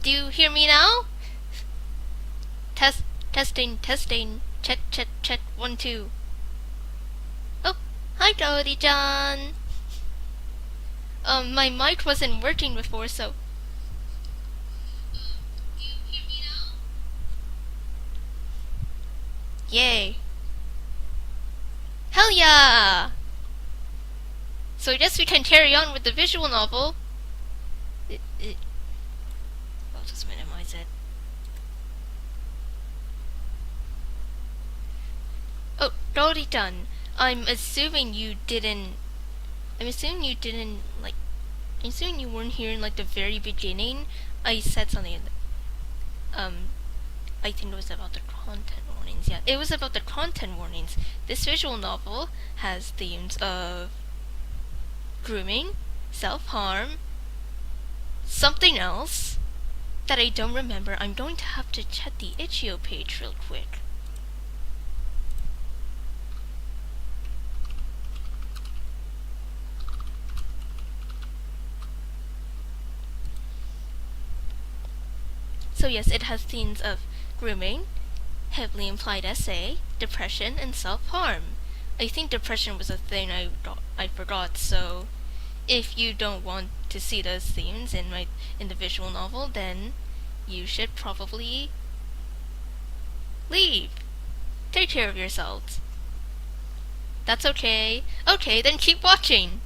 Do you hear me now? Testing, testing. Check, check, check. 1, 2. Oh, hi, Jody-chan. My mic wasn't working before, so. Do you hear me now? Yay. Hell yeah! So I guess we can carry on with the visual novel. I'll just minimize it. Oh, Jody-chan, I'm assuming you didn't I'm assuming you didn't, like, I'm assuming you weren't here in, like, the very beginning. I said something, I think it was about the content warnings. Yeah, it was about the content warnings. This visual novel has themes of grooming, self-harm, something else that I don't remember. I'm going to have to check the itch.io page real quick. So yes, it has themes of grooming, heavily implied essay, depression, and self-harm. I think depression was a thing I forgot, so if you don't want to see those themes in the visual novel, then you should probably leave. Take care of yourselves. That's okay. Okay, then keep watching.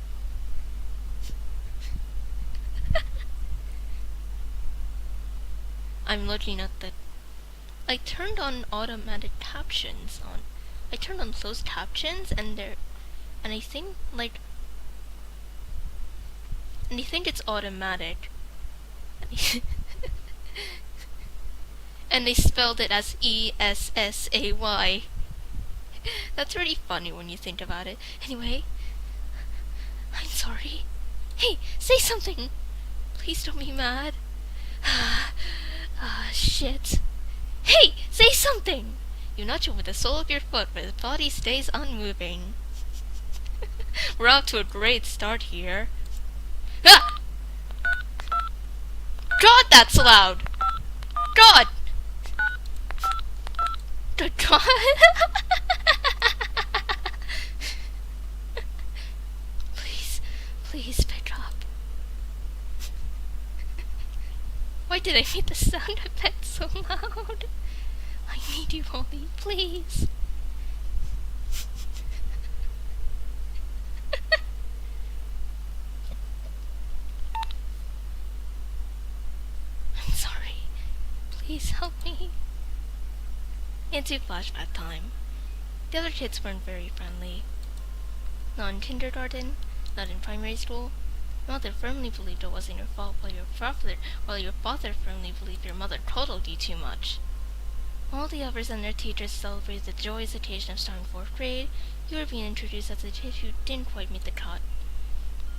I'm looking at the... I turned on automatic captions on. I turned on closed captions and I think it's automatic. And they spelled it as ESSAY. That's really funny when you think about it. Anyway, I'm sorry. Hey, say something! Please don't be mad. Shit. Hey, say something! You nudge it with the sole of your foot, but the body stays unmoving. We're off to a great start here. Ah! God, that's loud! God! God! Please pick up. Why did I make the sound effect so loud? I need you, Ollie, please. I'm sorry. Please help me. Into flashback time. The other kids weren't very friendly. Not in kindergarten, not in primary school. Your mother firmly believed it wasn't your fault, while your father firmly believed your mother coddled you too much. All the others and their teachers celebrated the joyous occasion of starting 4th grade. You were being introduced as a kid who didn't quite meet the cut.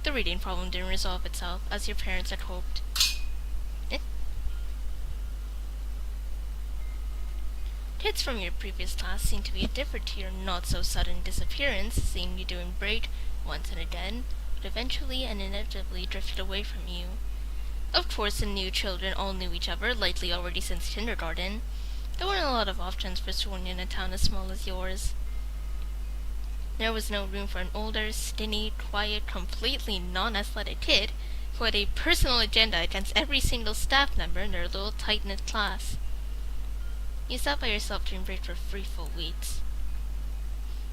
The reading problem didn't resolve itself, as your parents had hoped. Kids from your previous class seemed to be indifferent to your not-so-sudden disappearance, seeing you doing great once and again, but eventually and inevitably drifted away from you. Of course, the new children all knew each other, likely already since kindergarten. There weren't a lot of options for schooling in a town as small as yours. There was no room for an older, skinny, quiet, completely non-athletic kid who had a personal agenda against every single staff member in their little tight-knit class. You sat by yourself during break for 3 full weeks.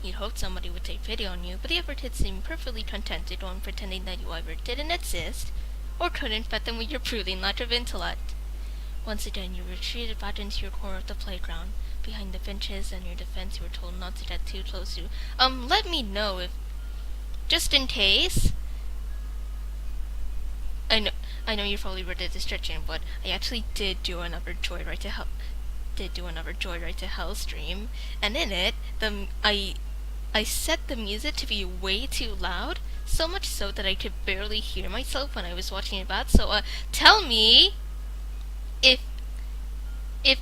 You'd hoped somebody would take pity on you, but the other kids seemed perfectly content to go on pretending that you either didn't exist or couldn't fit them with your proving lack of intellect. Once again, you retreated back into your corner of the playground, behind the benches, and your defense you were told not to get too close to. Let me know if... just in case... I know you probably read the description, but I actually did do another Joyride to Hell stream, and in it, I set the music to be way too loud, so much so that I could barely hear myself when I was watching it back. So, tell me if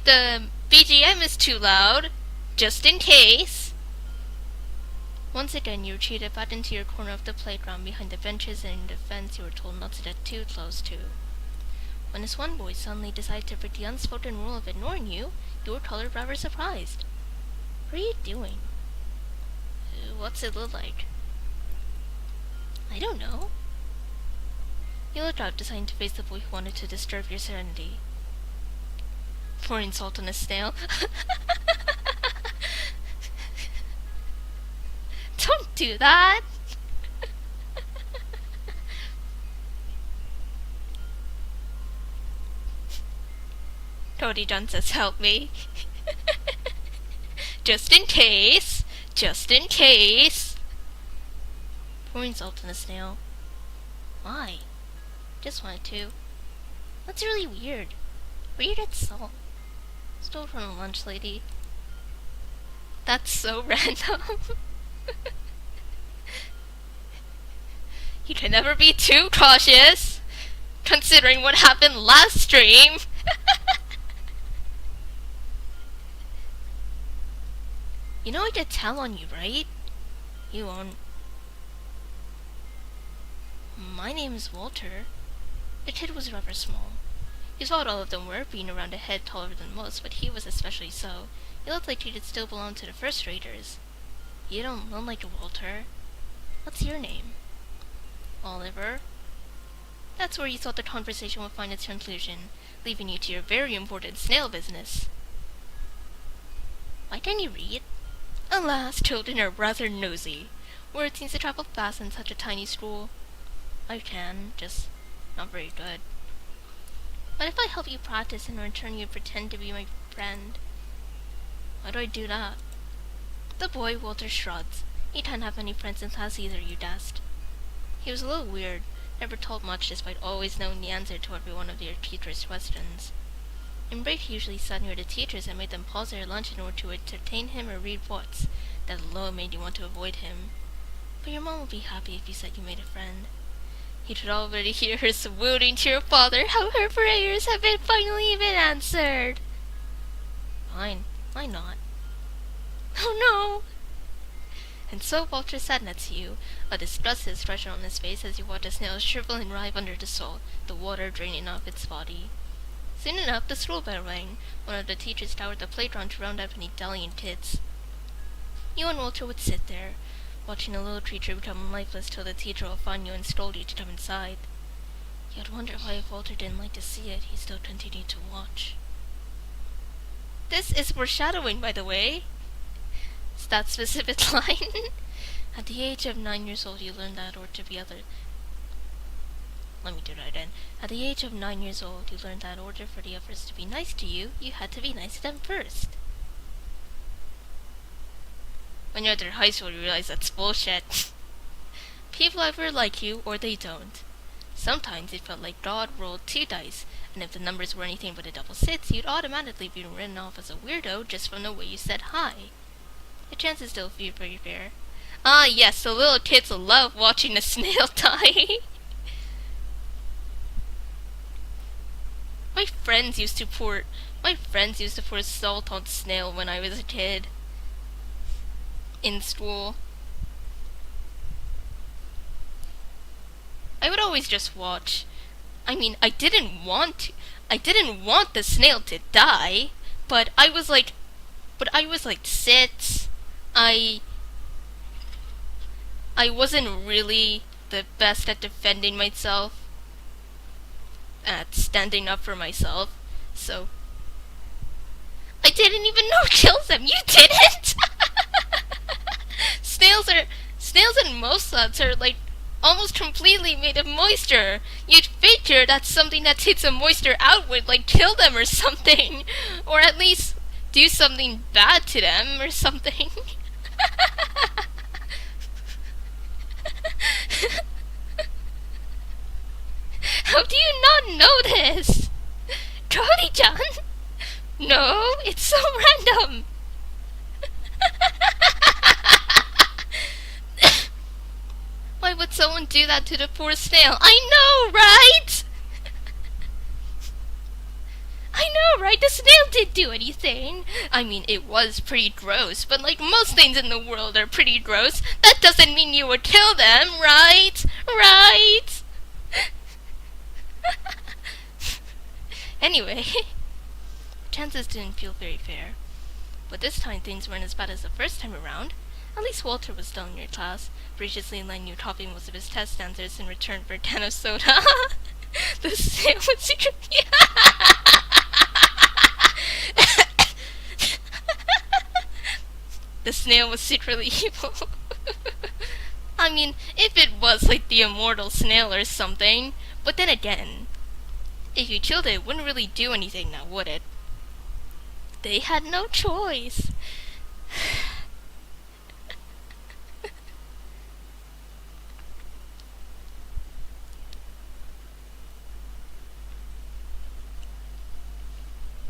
the BGM is too loud, just in case. Once again, you retreated back into your corner of the playground behind the benches and in defense you were told not to get too close to. When this one boy suddenly decided to break the unspoken rule of ignoring you, you were colored rather surprised. What are you doing? What's it look like? I don't know. You looked up, deciding to face the boy who wanted to disturb your serenity. Pouring salt on a snail. Don't do that! Cody John says, help me. Just in case. Just in case. pouring salt in the snail. Why? Just wanted to. That's really weird. Weird at salt. Stole from a lunch lady. That's so random. You can never be too cautious, considering what happened last stream. You know I did tell on you, right? You won't. My name's Walter. The kid was rather small. He thought all of them were, being around a head taller than most, but he was especially so. He looked like he did still belong to the first graders. You don't look like a Walter. What's your name? Oliver. That's where you thought the conversation would find its conclusion, leaving you to your very important snail business. Why can't you read? Alas, children are rather nosy. Word seems to travel fast in such a tiny school. I can, just not very good. What if I help you practice and in return you pretend to be my friend? Why do I do that? The boy, Walter, shrugs. He didn't have any friends in class either, you dast. He was a little weird, never told much despite always knowing the answer to every one of their teacher's questions. In break he usually sat near the teachers and made them pause their lunch in order to entertain him or read books. That alone made you want to avoid him. But your mom would be happy if you said you made a friend. He could already hear her swooning to your father how her prayers have finally been answered. Fine, why not? Oh no! And so Walter sat next to you, a disgusted expression on his face as you watched the snail shrivel and writhe under the salt, the water draining off its body. Soon enough, the school bell rang. One of the teachers towered the playground to round up any dallying kids. You and Walter would sit there, watching a little creature become lifeless till the teacher will find you and scold you to come inside. You'd wonder why if Walter didn't like to see it, he still continued to watch. This is foreshadowing, by the way. It's that specific line. At the age of 9 years old, you learned that or to be other... Let me do that again. At the age of 9 years old, you learned that in order for the others to be nice to you, you had to be nice to them first. When you're at high school, you realize that's bullshit. People either like you or they don't. Sometimes it felt like God rolled 2 dice, and if the numbers were anything but a double 6, you'd automatically be written off as a weirdo just from the way you said hi. The chances still feel pretty fair. Ah yes, the little kids love watching a snail die. My friends used to pour salt on snail when I was a kid. In school. I would always just watch. I mean, I didn't want the snail to die, but I was like 6. I wasn't really the best at defending myself, at standing up for myself, so I didn't even know kills them. You didn't? Snails and most slugs are like almost completely made of moisture. You'd figure that's something that takes the moisture out would like kill them or something, or at least do something bad to them or something. How do you not know this? Charlie-chan? No, it's so random. Why would someone do that to the poor snail? I know, right? I know, right? The snail didn't do anything. I mean, it was pretty gross, but like most things in the world are pretty gross. That doesn't mean you would kill them, right? Right? Anyway, chances didn't feel very fair. But this time things weren't as bad as the first time around. At least Walter was still in your class, graciously letting you copy most of his test answers in return for a can of soda. The snail was secretly... The snail was secretly evil. I mean, if it was like the immortal snail or something. But then again, if you killed it, it wouldn't really do anything now, would it? They had no choice.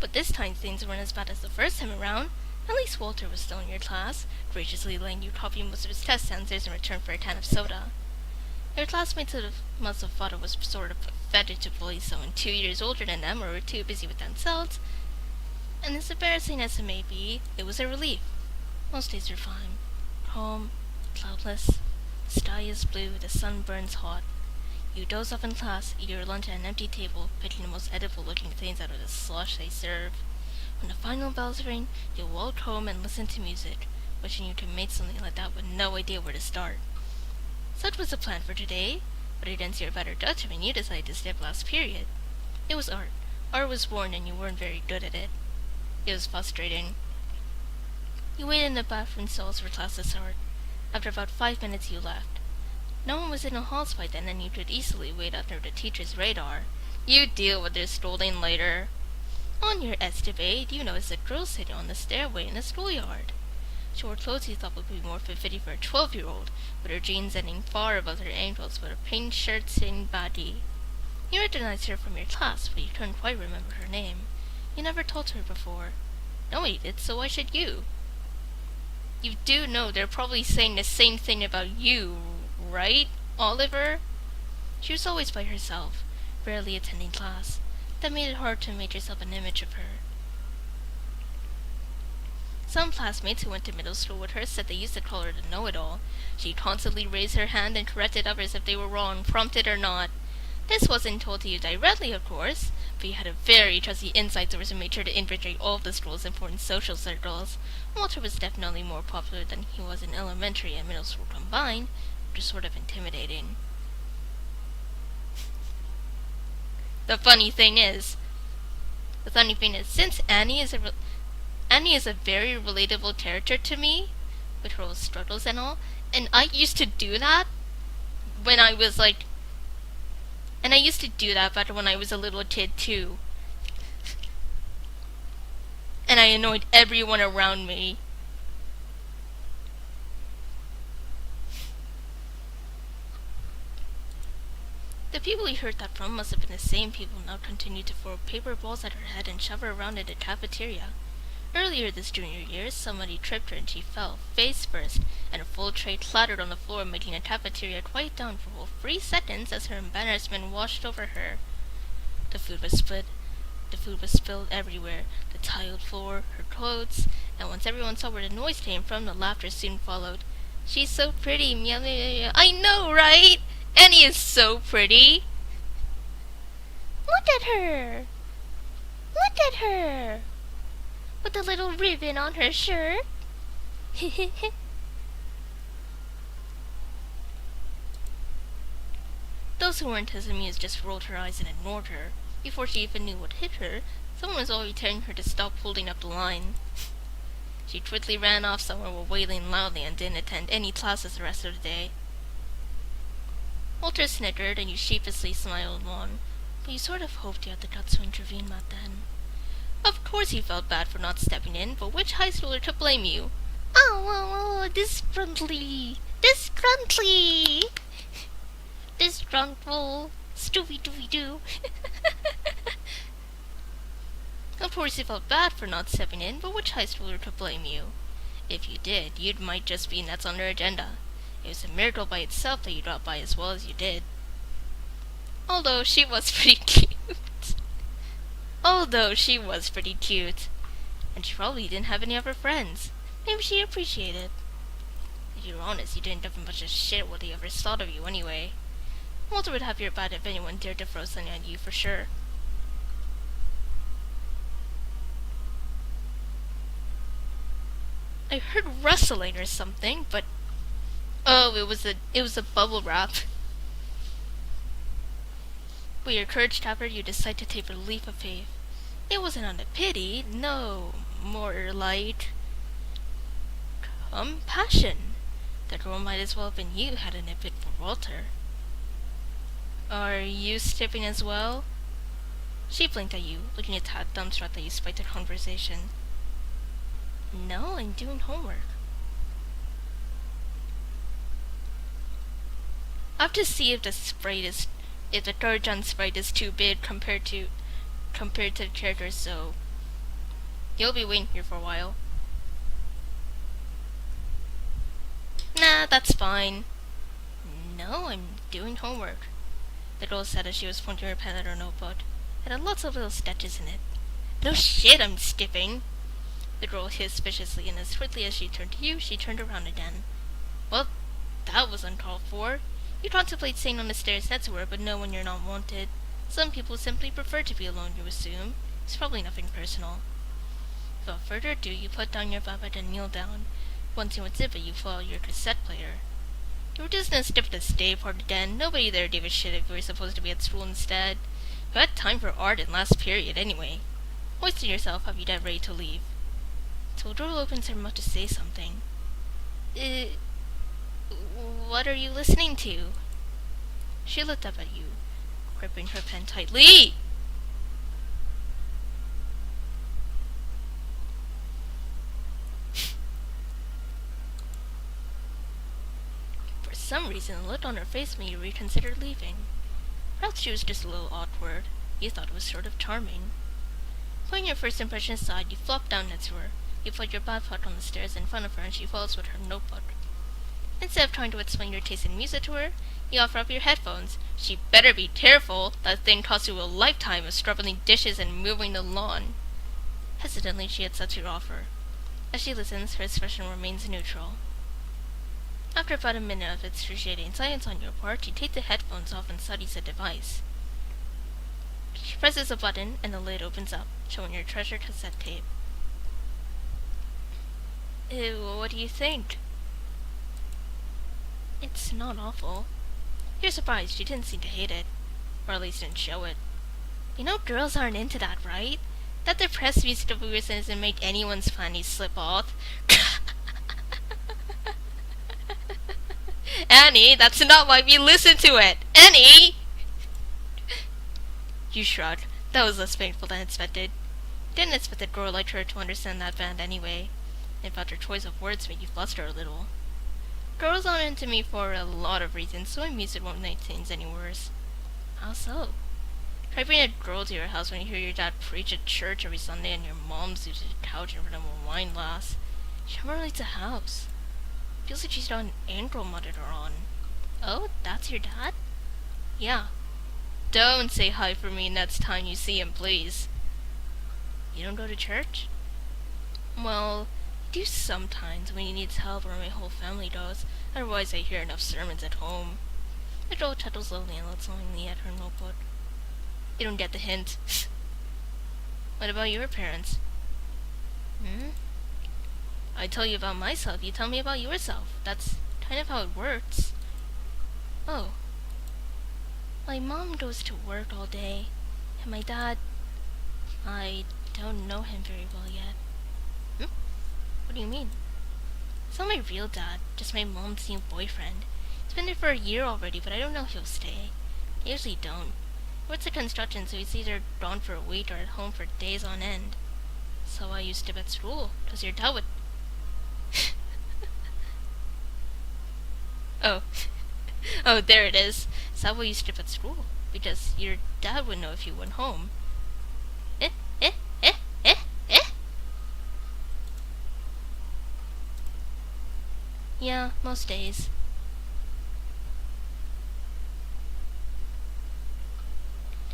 But this time things weren't as bad as the first time around. At least Walter was still in your class, graciously letting you copy most of his test answers in return for a can of soda. Your classmates must have thought it was sort of pathetic to bully someone 2 years older than them or were too busy with themselves, and as embarrassing as it may be, it was a relief. Most days are fine. Calm, cloudless, the sky is blue, the sun burns hot. You doze off in class, eat your lunch at an empty table, picking the most edible looking things out of the slush they serve. When the final bells ring, you'll walk home and listen to music, wishing you could make something like that with no idea where to start. Such was the plan for today, but against your better judgment, you decided to skip last period. It was art. Art was boring and you weren't very good at it. It was frustrating. You waited in the bathroom stalls for class to start. After about 5 minutes, you left. No one was in the halls by then, and you could easily wait under the teacher's radar. You deal with their scolding later. On your escapade, you noticed a girl sitting on the stairway in the schoolyard. She wore clothes you thought would be more fitting for a 12-year-old, with her jeans ending far above her ankles with a pink shirt-stained body. You recognized her from your class, but you couldn't quite remember her name. You never told her before. Nobody did, so why should you? You do know they're probably saying the same thing about you, right, Oliver? She was always by herself, rarely attending class. That made it hard to make yourself an image of her. Some classmates who went to middle school with her said they used to call her the know-it-all. She constantly raised her hand and corrected others if they were wrong, prompted or not. This wasn't told to you directly, of course, but you had a very trusty inside source and made sure to infiltrate all of the school's important social circles. Walter was definitely more popular than he was in elementary and middle school combined, which was sort of intimidating. The funny thing is, since Annie is a very relatable character to me, with her own struggles and all, and I used to do that when I was like, and I used to do that back when I was a little kid too. And I annoyed everyone around me. The people he heard that from must have been the same people now continued to throw paper balls at her head and shove her around in the cafeteria. Earlier this junior year, somebody tripped her and she fell, face first, and a full tray clattered on the floor, making the cafeteria quiet down for a whole 3 seconds as her embarrassment washed over her. The food was spilled everywhere, the tiled floor, her clothes, and once everyone saw where the noise came from, the laughter soon followed. She's so pretty, meow, meow, meow, meow. I know, right? Annie is so pretty. Look at her! Look at her! With a little ribbon on her shirt. Those who weren't as amused just rolled her eyes and ignored her. Before she even knew what hit her, someone was already telling her to stop holding up the line. She quickly ran off somewhere while wailing loudly and didn't attend any classes the rest of the day. Walter snickered and you sheepishly smiled on, but you sort of hoped you had the guts to intervene back then. Of course he felt bad for not stepping in, but which high schooler could blame you? Oh, disgruntly, disgruntled, stooey-dooey-doo. Of course he felt bad for not stepping in, but which high schooler could blame you? If you did, you might just be nuts on their agenda. It was a miracle by itself that you got by as well as you did. Although she was pretty cute. And she probably didn't have any other friends. Maybe she appreciated. If you were honest, you didn't give him much of shit what he ever thought of you anyway. Walter would have your back if anyone dared to throw something at you for sure. I heard rustling or something, but it was a bubble wrap. With your courage captured, you decide to take a leap of faith. It wasn't out of pity, no, more like compassion. The girl might as well have been you hadn't it been for Walter. Are you skipping as well? She blinked at you, looking a tad dumbstruck that you spiked the conversation. No, I'm doing homework. I have to see if the Garjan sprite is too big compared to the characters, so You'll be waiting here for a while. Nah, that's fine. No, I'm doing homework, the girl said as she was pointing her pen at her notebook. It had lots of little sketches in it. No shit, I'm skipping, the girl hissed viciously, and as quickly as she turned to you, she turned around again. Well, that was uncalled for. You contemplate staying on the stairs next to her, but know when you're not wanted. Some people simply prefer to be alone, you assume. It's probably nothing personal. Without further ado, you put down your Bible and kneel down. Once you unzip it, you pull out your cassette player. You were just gonna skip the stay part again. Nobody there gave a shit if you were supposed to be at school instead. You had time for art in last period anyway. Hoisting yourself up, you get ready to leave. So the door opens her mouth to say something. What are you listening to? She looked up at you, gripping her pen tightly. For some reason, the look on her face made you reconsider leaving. Perhaps she was just a little awkward. You thought it was sort of charming. Putting your first impression aside, you flop down next to her. You put your backpack on the stairs in front of her, and she follows with her notebook. Instead of trying to explain your taste in music to her, you offer up your headphones. She better be careful. That thing costs you a lifetime of scrubbing dishes and moving the lawn. Hesitantly, she accepts your offer. As she listens, her expression remains neutral. After about a minute of excruciating silence on your part, you take the headphones off and studies the device. She presses a button, and the lid opens up, showing your treasured cassette tape. What do you think? It's not awful. You're surprised. You didn't seem to hate it. Or at least didn't show it. You know girls aren't into that, right? That depressed music of yours doesn't make anyone's panties slip off. Annie, that's not why we listen to it! Annie! You shrugged. That was less painful than expected. You didn't expect a girl like her to understand that band anyway. In fact, her choice of words made you fluster a little. Girls aren't into me for a lot of reasons, so my music won't make things any worse. How so? Try bringing a girl to your house when you hear your dad preach at church every Sunday and your mom sits at the couch in front of a wine glass. She never leaves the house. Feels like she's got an ankle monitor on. Oh, that's your dad? Yeah. Don't say hi for me next time you see him, please. You don't go to church? Well, I do sometimes when he needs help or my whole family does. Otherwise I hear enough sermons at home. The girl chuckles slowly and looks longingly at her notebook. You don't get the hint. What about your parents? I tell you about myself, you tell me about yourself. That's kind of how it works. Oh. My mom goes to work all day, and my dad, I don't know him very well yet. What do you mean? It's not my real dad, just my mom's new boyfriend. He's been there for a year already, but I don't know if he'll stay. I usually don't. He works at construction, so he's either gone for a week or at home for days on end. So I used to at school, because your dad would... Oh, there it is. Is that why you skip at school? Because your dad would know if you went home. Yeah, most days.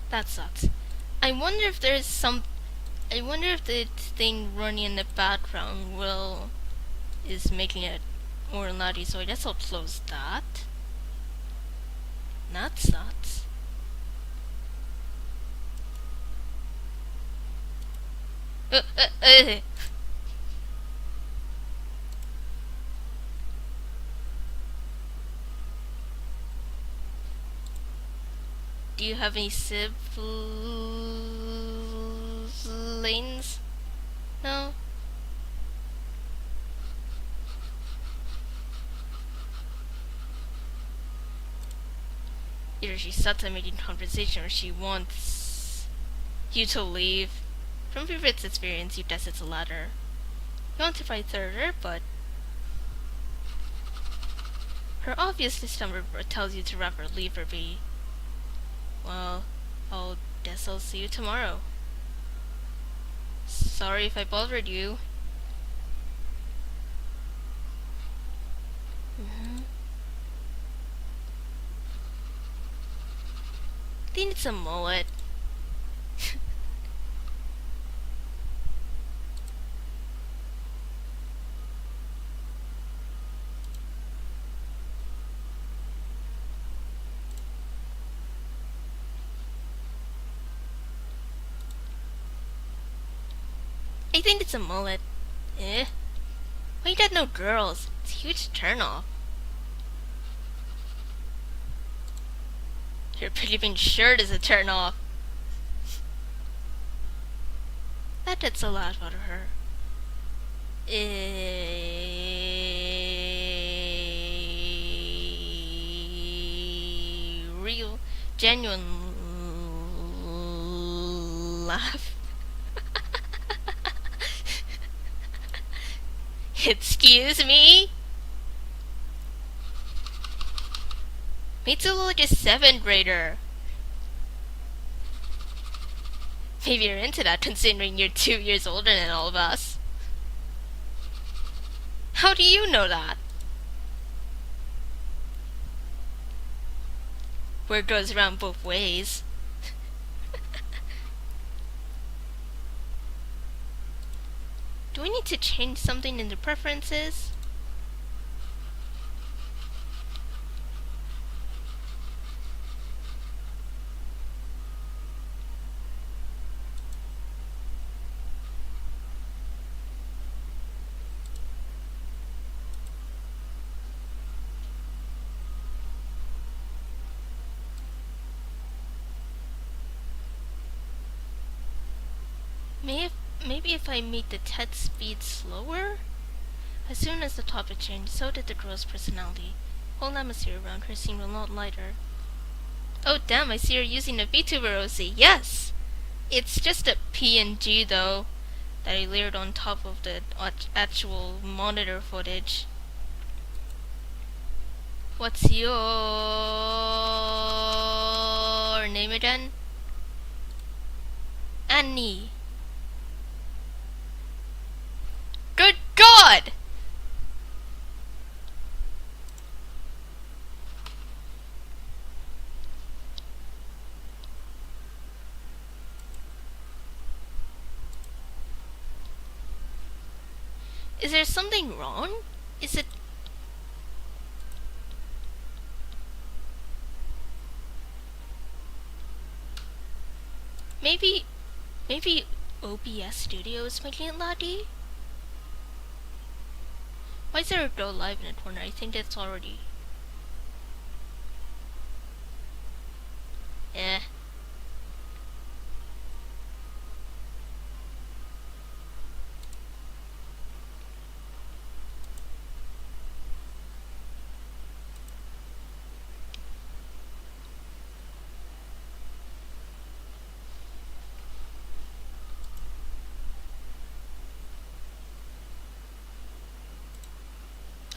That sucks. I wonder if the thing running in the background is making it more loudy, so I guess I'll close that. That sucks. Do you have any siblings? No? Either she sucks at making conversation or she wants you to leave. From previous experience, you guess it's the latter. You want to fight further, but her obvious discomfort tells you to rather leave her be. Well, guess I'll see you tomorrow. Sorry if I bothered you. I think it's a mullet. I think it's a mullet. Eh? Why you got no girls? It's a huge turnoff. Your pretty shirt is a turnoff. That's a lot about her. Real, genuine laugh. Excuse me? Makes you look like a 7th grader. Maybe you're into that considering you're 2 years older than all of us. How do you know that? Word goes around both ways. Do we need to change something in the preferences? Maybe if I made the text speed slower? As soon as the topic changed, so did the girl's personality. Whole atmosphere around her seemed a lot lighter. Oh damn, I see you're using a VTuber OC. Yes! It's just a PNG though, that I layered on top of the actual monitor footage. What's your name again? Annie. Good God! Is there something wrong? Is it... Maybe OBS Studio is making it laggy? Why is there a Go Live in the corner? I think that's already... Eh.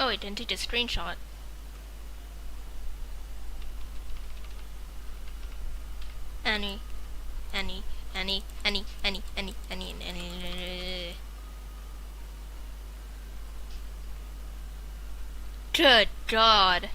Oh, I didn't take a screenshot. Annie. Good God.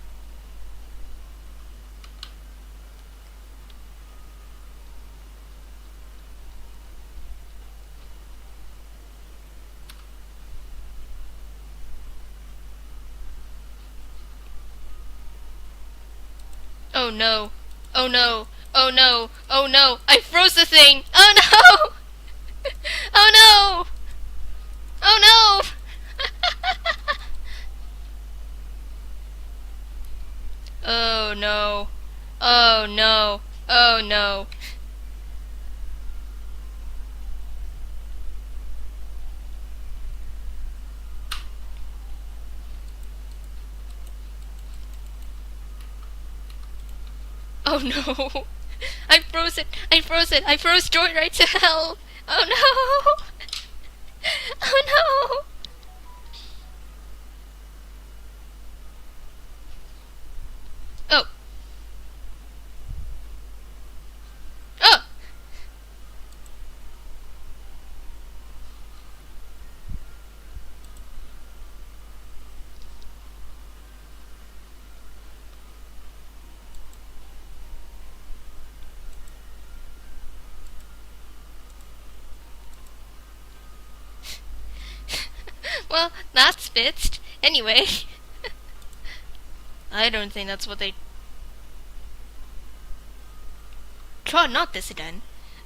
Oh no. Oh no. Oh no. Oh no. I froze the thing. Oh no. Oh no. Oh no. Oh no. Oh no. Oh no. Oh no. I froze it. I froze it. I froze Joyride to hell. Oh no. Oh no. Oh. Oh. Well, that's fixed. Anyway, I don't think that's what they... Try not this again.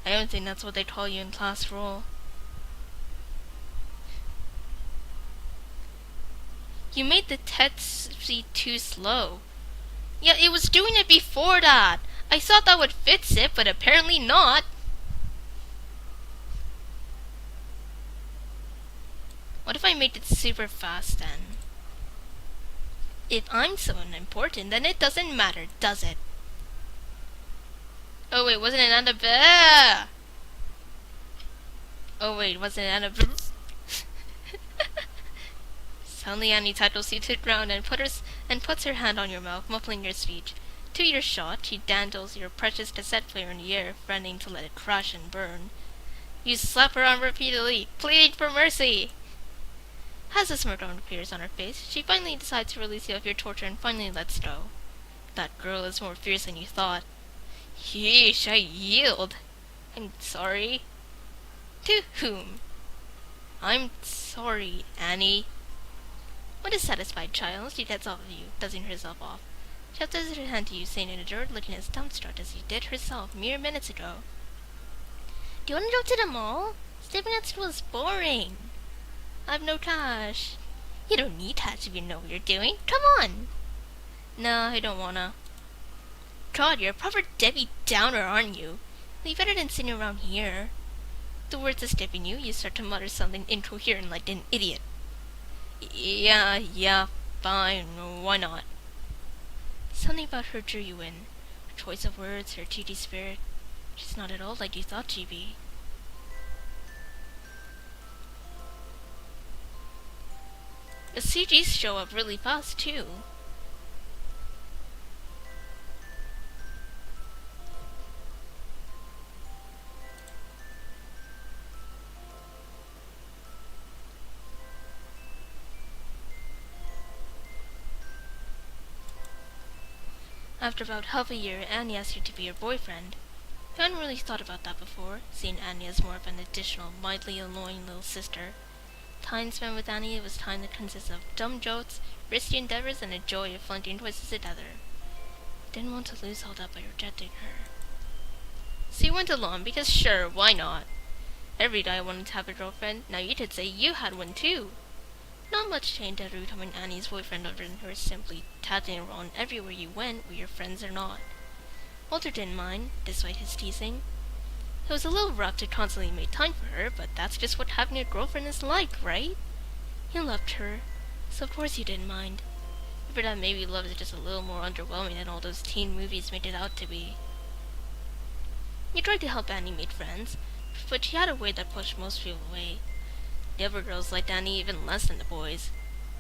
I don't think that's what they taught you in class roll. You made the test too slow. Yeah, it was doing it before that. I thought that would fix it, but apparently not. What if I made it super fast then? If I'm so unimportant, then it doesn't matter, does it? Oh wait, wasn't it Annabelle? Oh wait, wasn't it Annabelle? Suddenly Annie Tattle seated round and puts her hand on your mouth, muffling your speech. To your shot, she dandles your precious cassette player in the air, threatening to let it crash and burn. You slap her arm repeatedly, pleading for mercy. As a smirk appears on her face, she finally decides to release you of your torture and finally lets go. That girl is more fierce than you thought. Yeesh, I yield. I'm sorry. To whom? I'm sorry, Annie. What a satisfied child, she gets off of you, dusting herself off. She offers her hand to you, saying in a dirt, looking as dumbstruck as you did herself mere minutes ago. Do you want to go to the mall? Stepping at school is boring. I've no cash. You don't need cash if you know what you're doing. Come on. No, I don't wanna. God, you're a proper Debbie Downer, aren't you? You better than sitting around here. The words escaping you, you start to mutter something incoherent like an idiot. Yeah, fine, why not? Something about her drew you in. Her choice of words, her cheeky spirit. She's not at all like you thought she'd be. The CGs show up really fast, too. After about half a year, Annie asks you to be your boyfriend. You hadn't really thought about that before, seeing Annie as more of an additional, mildly annoying little sister. Time spent with Annie was time that consists of dumb jokes, risky endeavors, and the joy of flunking quizzes together. Didn't want to lose all that by rejecting her. So you went along because sure, why not? Every guy wanted to have a girlfriend, now you could say you had one too. Not much changed after becoming Annie's boyfriend other than her simply tagging around everywhere you went, where your friends are not. Walter didn't mind, despite his teasing. It was a little rough to constantly make time for her, but that's just what having a girlfriend is like, right? You loved her, so of course you didn't mind. But that maybe love is just a little more underwhelming than all those teen movies made it out to be. You tried to help Annie make friends, but she had a way that pushed most people away. The other girls liked Annie even less than the boys.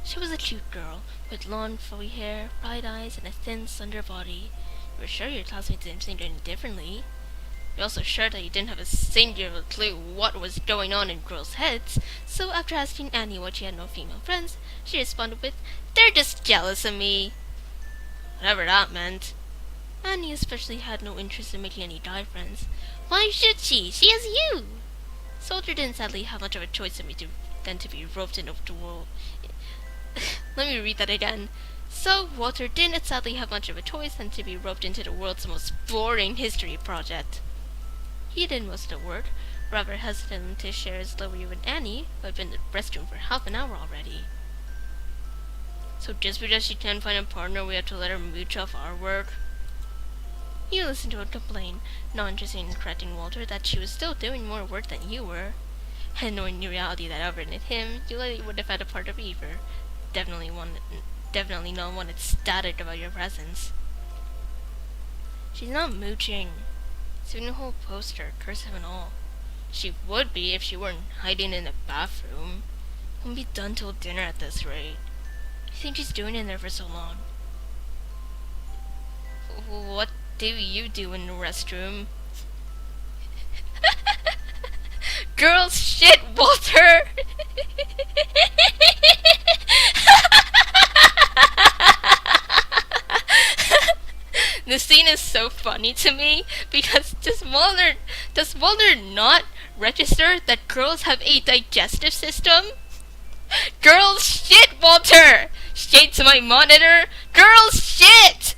She was a cute girl, with long, flowy hair, bright eyes, and a thin, slender body. You were sure your classmates didn't think any differently. You're also sure that you didn't have a singular clue what was going on in girls' heads, so after asking Annie why she had no female friends, she responded with, "They're just jealous of me." Whatever that meant. Annie especially had no interest in making any guy friends. Why should she? She has you! Soldier didn't sadly have much of a choice than to be roped into the world. Let me read that again. So Walter didn't sadly have much of a choice than to be roped into the world's most boring history project. He did most of the work, rather hesitant to share his library with Annie, who had been in the restroom for half an hour already. So just because she can't find a partner, we have to let her mooch off our work? You listened to her complain, not interested in correcting Walter that she was still doing more work than you were. And knowing the reality that other than him, you likely would have had a part of either. Definitely not one that's static about your presence. She's not mooching. Soon the whole poster, cursive and all. She would be if she weren't hiding in the bathroom. Won't be done till dinner at this rate. I think she's doing in there for so long. What do you do in the restroom? Girls shit, Walter! The scene is so funny to me because does Mulder not register that girls have a digestive system? Girl shit, Walter! Shade to my monitor! Girl shit!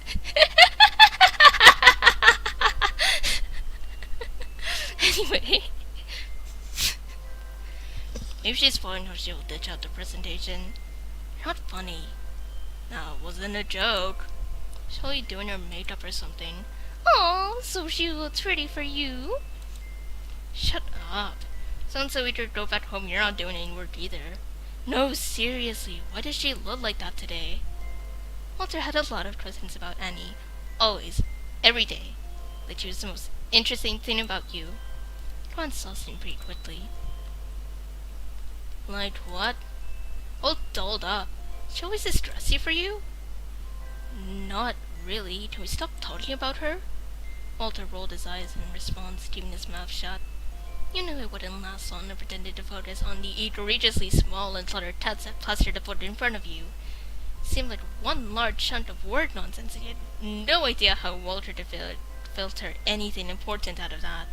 Anyway. If she's fine or she'll ditch out the presentation. You're not funny. No, it wasn't a joke. She's probably doing her makeup or something. Oh, so she looks pretty for you. Shut up. Sounds like we just drove back home. You're not doing any work either. No, seriously, why does she look like that today? Walter had a lot of questions about Annie. Always. Every day. Like she was the most interesting thing about you. Ron saw something pretty quickly. Like what? All dolled up. She always distress you for you? Not really. Can we stop talking about her? Walter rolled his eyes in response, keeping his mouth shut. You knew it wouldn't last long and pretended to focus on the egregiously small and cluttered text that plastered the foot in front of you. It seemed like one large chunk of word nonsense, and you had no idea how Walter to filter anything important out of that.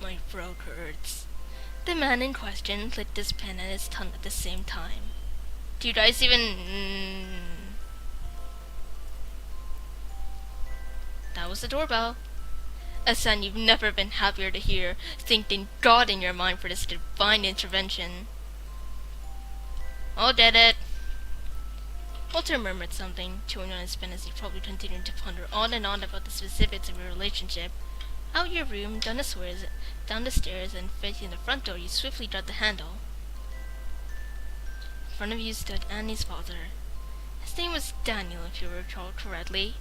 My throat hurts. The man in question clicked his pen and his tongue at the same time. Do you guys even... That was the doorbell. A sound you've never been happier to hear, thanking God in your mind for this divine intervention. Oh, did it? Walter murmured something, chewing on his pen as he probably continued to ponder on and on about the specifics of your relationship. Out your room, down the stairs, and facing the front door, you swiftly dropped the handle. In front of you stood Annie's father. His name was Daniel, if you recall correctly.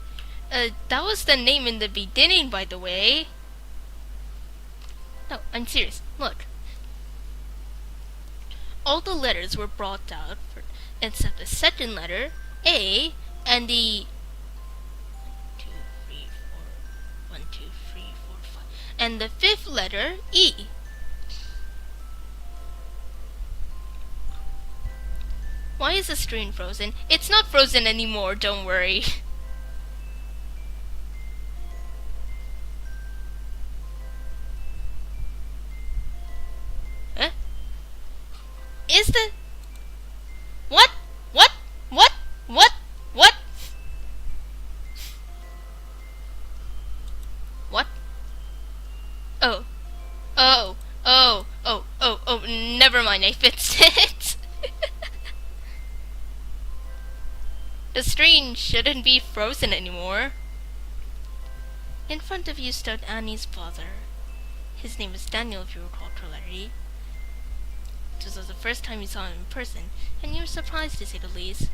That was the name in the beginning, by the way. No, I'm serious. Look. All the letters were brought out, except the second letter, A, and the... 1, 2, 3, 4, 5. And the fifth letter, E. Why is the screen frozen? It's not frozen anymore, don't worry. Huh? Is the... What? What? What? What? What? What? Oh. Oh. Oh. Oh. Oh. Oh. Never mind, I fixed it. The screen shouldn't be frozen anymore. In front of you stood Annie's father. His name was Daniel, if you recall correctly. This was the first time you saw him in person, and you were surprised to say the least.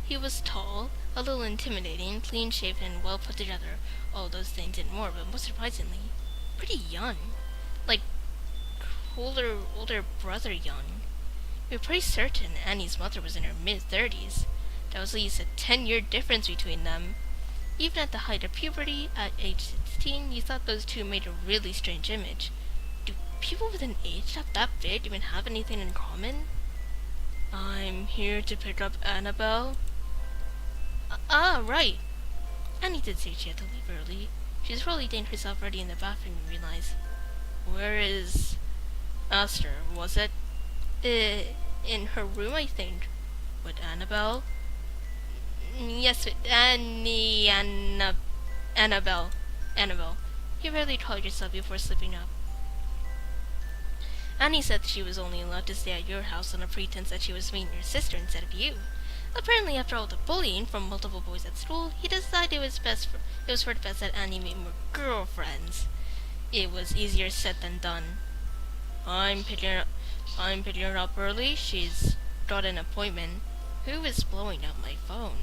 He was tall, a little intimidating, clean-shaven, and well put together. All those things and more, but most surprisingly, pretty young. Like, older brother young. We were pretty certain Annie's mother was in her mid-30s. There was at least a 10-year difference between them. Even at the height of puberty, at age 16, you thought those two made a really strange image. Do people with an age that big even have anything in common? I'm here to pick up Annabelle. Right. Annie did say she had to leave early. She was probably getting herself ready in the bathroom and realized. Where is Esther, was it? In her room, I think. With Annabelle? Yes, with Annabelle. Annabelle. You rarely called yourself before slipping up. Annie said she was only allowed to stay at your house on the pretense that she was meeting your sister instead of you. Apparently, after all the bullying from multiple boys at school, he decided it was for the best that Annie made more girlfriends. It was easier said than done. I'm picking her up early. She's got an appointment. Who is blowing up my phone?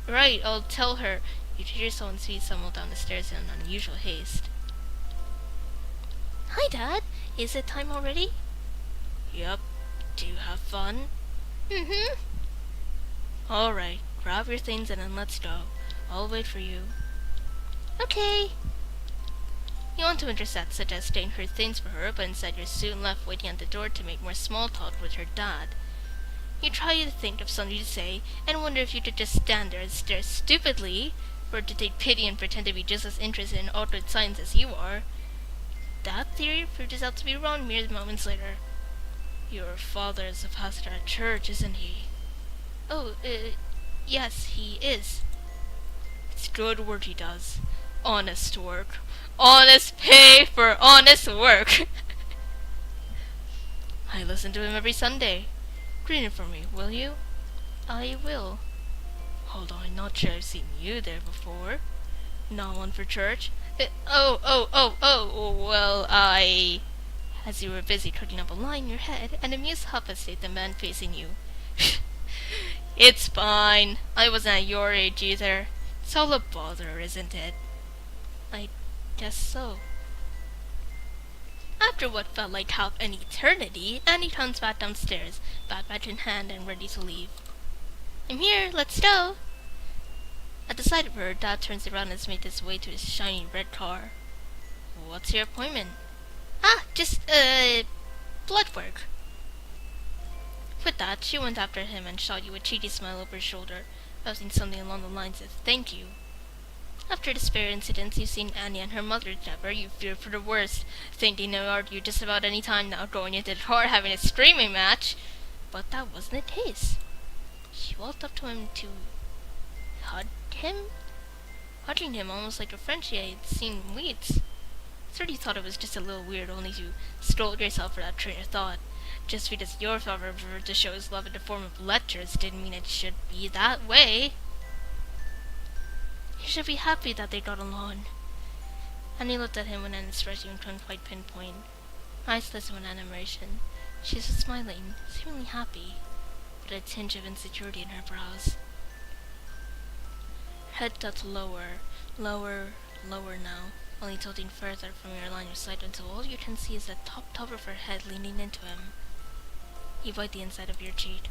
Right, I'll tell her. You hear someone speed someone down the stairs in unusual haste. Hi, Dad. Is it time already? Yup. Do you have fun? Mm-hmm. Alright, grab your things and then let's go. I'll wait for you. Okay. You want to intercept, suggest getting her things for her, but instead you're soon left waiting at the door to make more small talk with her dad. You try to think of something to say, and wonder if you could just stand there and stare stupidly, for her to take pity and pretend to be just as interested in awkward signs as you are. That theory proved itself to be wrong mere moments later. Your father is a pastor at church, isn't he? Oh, yes, he is. It's good work he does. Honest work. Honest pay for honest work. I listen to him every Sunday. Read it for me, will you? I will. Although I'm not sure I've seen you there before. Not one for church? Well, As you were busy cooking up a lie in your head, an amused Huppa stayed the man facing you. It's fine. I wasn't at your age either. It's all a bother, isn't it? I guess so. After what felt like half an eternity, Annie comes back downstairs, backpack in hand and ready to leave. I'm here, let's go! At the sight of her, Dad turns around and has made his way to his shiny red car. What's your appointment? Just, blood work. With that, she went after him and shot you a cheeky smile over his shoulder, mouthing something along the lines of, "Thank you." After the spare incidents you've seen Annie and her mother together, you feared for the worst, thinking they'll argue just about any time now, going into the car having a screaming match. But that wasn't the case. She walked up to him to hug him? Hugging him almost like a friend she had seen in weeks. Sort of thought it was just a little weird only to scold yourself for that train of thought. Just because your father preferred to show his love in the form of lectures didn't mean it should be that way. You should be happy that they got along. Annie looked at him with an expression you couldn't quite pinpoint. Eyes glistened with admiration. She was smiling, seemingly happy, with a tinge of insecurity in her brows. Her head tilted lower now, only tilting further from your line of sight until all you can see is the top of her head leaning into him. You bite the inside of your cheek.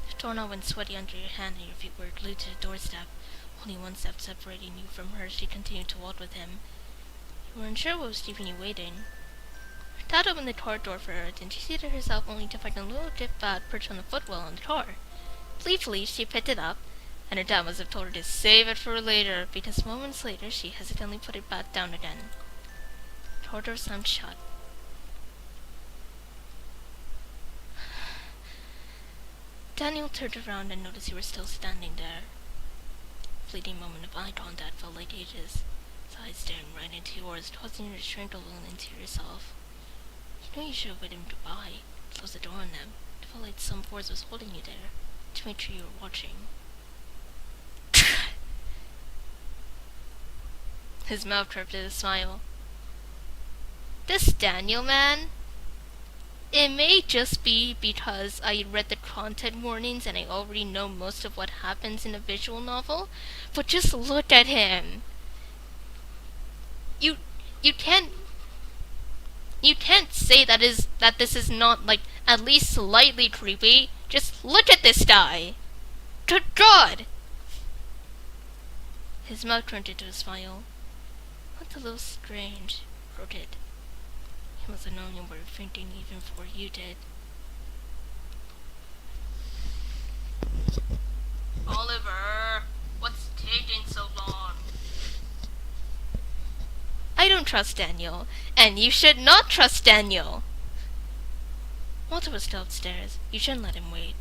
The doorknob went sweaty under your hand and your feet were glued to the doorstep. Only one step separating you from her, she continued to walk with him. You weren't sure what was keeping you waiting. Dad opened the car door for her, then she seated herself only to find a little gift bag perched on the footwell on the car. Gleefully, she picked it up, and her dad must have told her to save it for later, because moments later she hesitantly put it back down again. The car door slammed shut. Daniel turned around and noticed you were still standing there. A fleeting moment of eye contact felt like ages, his eyes staring right into yours, causing you to shrink a little into yourself. You know you should have waited him to by, close the door on them. It felt like some force was holding you there, to make sure you were watching. His mouth curved in a smile. This Daniel man? It may just be because I read the content warnings and I already know most of what happens in a visual novel, but just look at him. You can't say that this is not, like, at least slightly creepy. Just look at this guy. Good God! His mouth turned into a smile. Looked a little strange, crooked. He must have known you were fainting even before you did. Oliver, what's taking so long? I don't trust Daniel, and you should not trust Daniel. Walter was still upstairs. You shouldn't let him wait.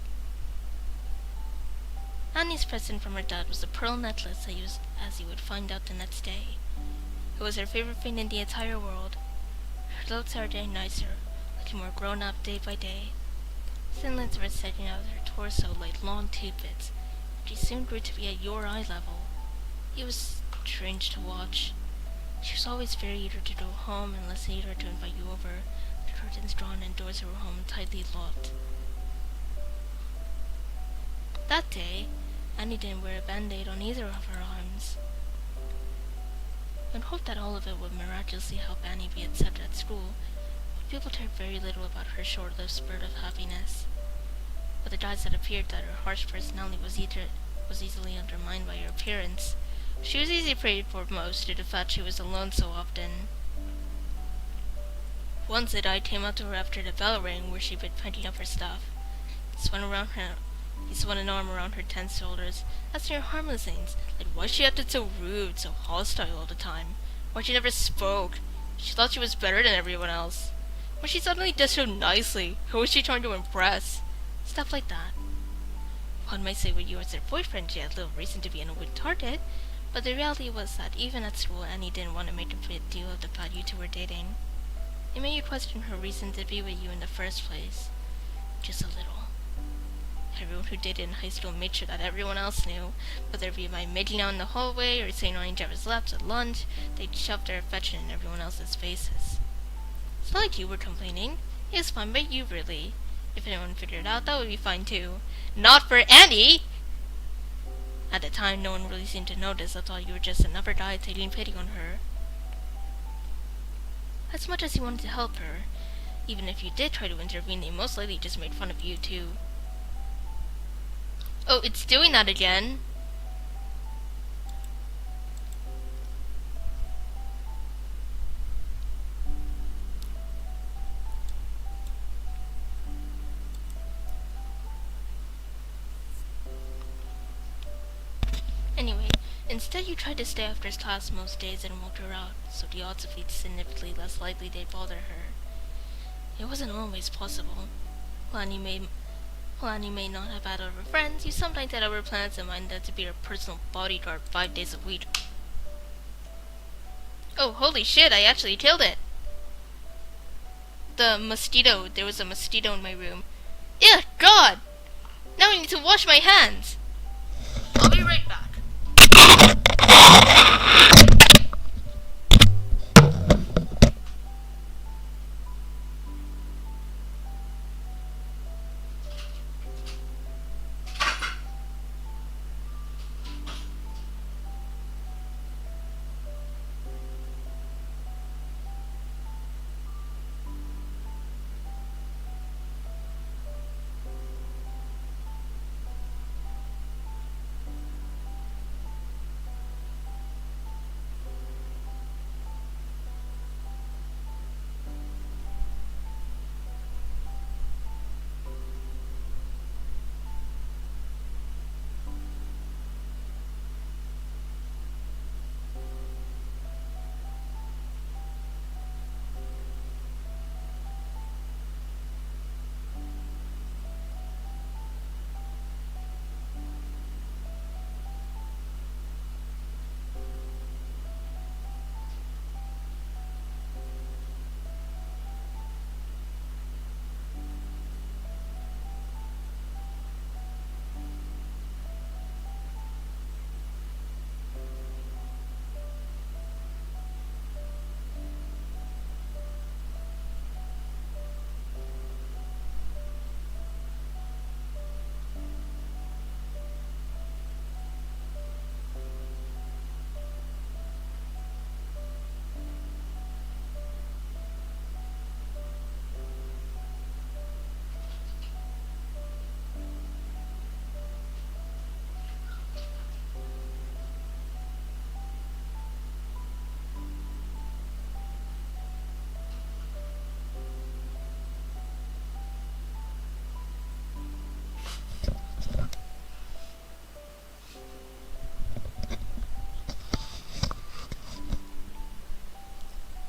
Annie's present from her dad was a pearl necklace that used as you would find out the next day. It was her favorite thing in the entire world. Her looks are getting nicer, looking more grown up day by day. Thin lids were sticking out of her torso like long tidbits. She soon grew to be at your eye level. It was strange to watch. She was always very eager to go home and less eager to invite you over, the curtains drawn and doors of her home tightly locked. That day, Annie didn't wear a band-aid on either of her arms. I'd hoped that all of it would miraculously help Annie be accepted at school, but people cared very little about her short-lived spurt of happiness. But the guys had appeared that her harsh personality was easily undermined by her appearance. She was easy prey for most due to the fact she was alone so often. Once a guy came up to her after the bell rang where she'd been packing up her stuff. He swung an arm around her tense shoulders, asking her harmless things, like why she acted so rude, so hostile all the time, why she never spoke, She thought she was better than everyone else. But she suddenly does so nicely. Who was she trying to impress? Stuff like that. One might say with you as her boyfriend she had little reason to be in with Target, but the reality was that even at school Annie didn't want to make a big deal of the fact you two were dating. It made you question her reason to be with you in the first place. Just a little. Everyone who dated in high school made sure that everyone else knew, whether it be by making out in the hallway or saying on each other's laps at lunch, they'd shove their affection in everyone else's faces. It's not like you were complaining. It was fine by you, really. If anyone figured it out, that would be fine too. Not for Annie! At the time, no one really seemed to notice. I thought you were just another guy taking pity on her. As much as you wanted to help her, even if you did try to intervene, they most likely just made fun of you too. Oh, it's doing that again. Anyway, instead you tried to stay after class most days and walked her out, so the odds of it significantly less likely they'd bother her. It wasn't always possible. While Annie may not have had other friends, you sometimes had other plans in mind that to be her personal bodyguard 5 days a week. Oh, holy shit, I actually killed it! The mosquito, there was a mosquito in my room. Ew, God! Now I need to wash my hands! I'll be right back.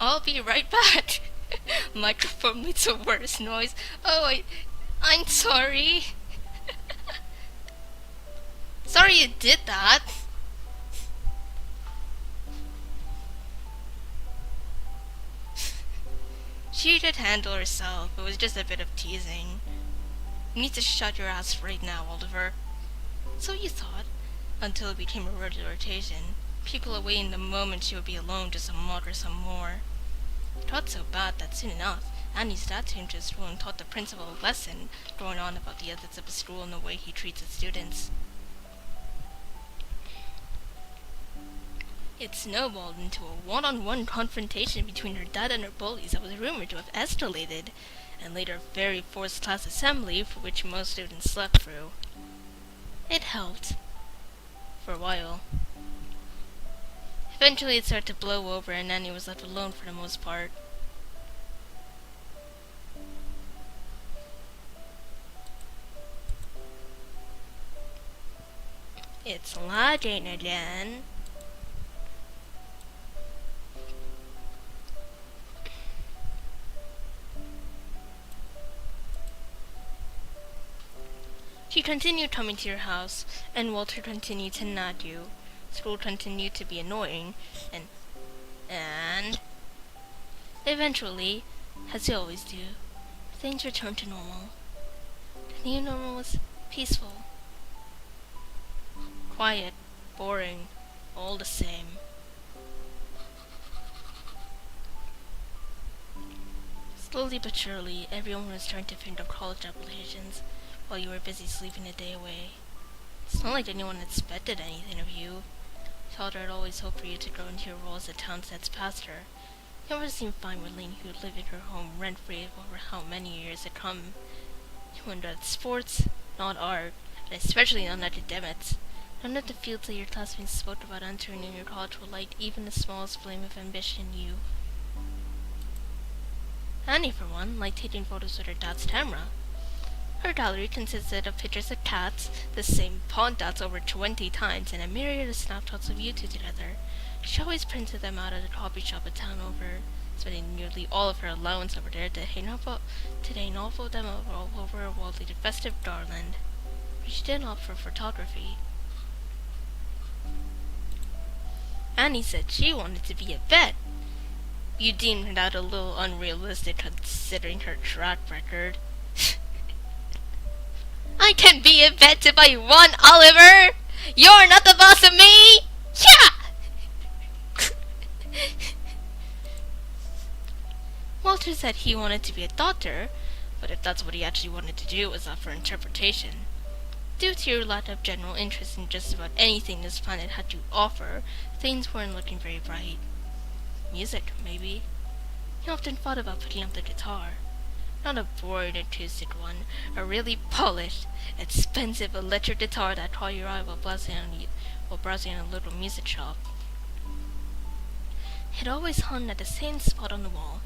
I'll be right back. Microphone makes the worst noise. Oh, I'm sorry. Sorry you did that. She did handle herself. It was just a bit of teasing. You need to shut your ass right now, Oliver. So you thought, until it became a regular rotation. People awaiting the moment she would be alone just to mock her some more. It got so bad that soon enough, Annie's dad came to school and taught the principal a lesson, going on about the ethics of the school and the way he treats its students. It snowballed into a one-on-one confrontation between her dad and her bullies that was rumored to have escalated, and later a very forced class assembly for which most students slept through. It helped. For a while. Eventually it started to blow over and Annie was left alone for the most part. It's lagging again. He continued coming to your house, and Walter continued to nag you. School continued to be annoying, and eventually, as they always do, things returned to normal. The new normal was peaceful, quiet, boring, all the same. Slowly but surely, everyone was trying to think of college applications while you were busy sleeping the day away. It's not like anyone expected anything of you. Father had always hoped for you to grow into your role as a Townsend's pastor. You always seemed fine with letting you live in her home rent-free over how many years had come. You were at sports, not art, and especially not academics. None of the fields that your classmates spoke about entering in your college would light even the smallest flame of ambition in you. Annie, for one, liked taking photos with her dad's camera. Her gallery consisted of pictures of cats, the same pond dots over 20 times, and a myriad of snapshots of you two together. She always printed them out at a coffee shop a town over, spending nearly all of her allowance over there to hang up them all over her wall like a festive garland. But she didn't opt for photography. Annie said she wanted to be a vet. You deemed that a little unrealistic considering her track record. I can be a vet if I want, Oliver! You're not the boss of me! Yeah! Walter said he wanted to be a doctor, but if that's what he actually wanted to do, it was up for interpretation. Due to your lack of general interest in just about anything this planet had to offer, things weren't looking very bright. Music, maybe. He often thought about picking up the guitar. Not a boring acoustic one, a really polished, expensive electric guitar that caught your eye while browsing in a little music shop. It always hung at the same spot on the wall,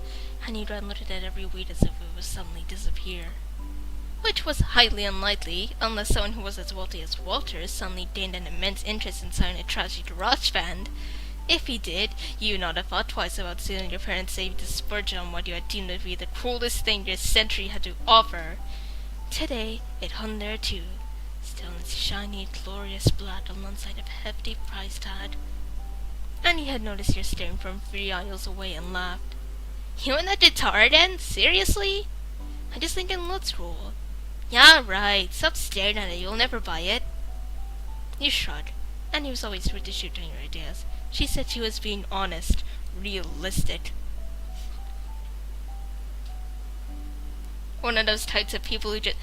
and you'd look at it every week as if it would suddenly disappear. Which was highly unlikely, unless someone who was as wealthy as Walter suddenly gained an immense interest in starting a trashy garage band. If he did, you would not have thought twice about stealing your parents' saved to splurge on what you had deemed to be the coolest thing this century had to offer. Today, it hung there too, still in its shiny, glorious black alongside a hefty price tag. Annie had noticed your staring from 3 aisles away and laughed. You and that guitar again? Seriously? I just think it looks cool. Yeah, right. Stop staring at it. You'll never buy it. You shrugged. Annie was always rude to shoot on your ideas. She said she was being honest, realistic. One of those types of people who just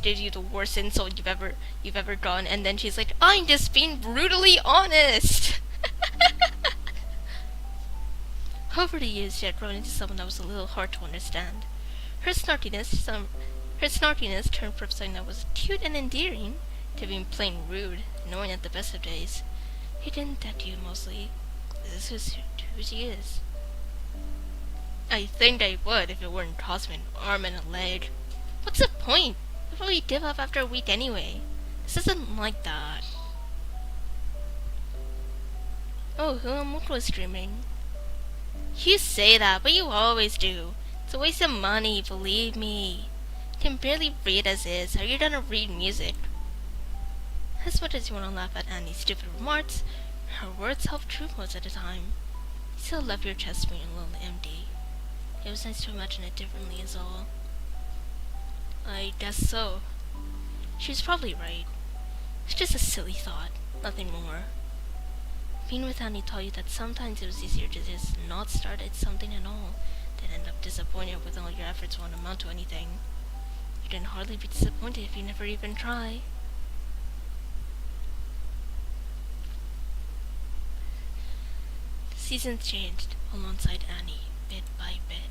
gives you the worst insult you've ever gotten, and then she's like, I'm just being brutally honest. Over the years, she had grown into someone that was a little hard to understand. Her snarkiness turned from something that was cute and endearing to being plain rude, knowing at the best of days. He didn't tempt you mostly. This is who she is. I think I would if it weren't cost me an arm and a leg. What's the point? I'll probably give up after a week anyway. This isn't like that. Oh, Hulamook was screaming. You say that, but you always do. It's a waste of money, believe me. You can barely read as is. How are you gonna read music? As much as you want to laugh at Annie's stupid remarks, her words held true most of the time. You still left your chest feeling a little empty. It was nice to imagine it differently is all. I guess so. She was probably right. It's just a silly thought, nothing more. Being with Annie taught you that sometimes it was easier to just not start at something at all than end up disappointed with all your efforts won't amount to anything. You can hardly be disappointed if you never even try. The seasons changed alongside Annie, bit by bit.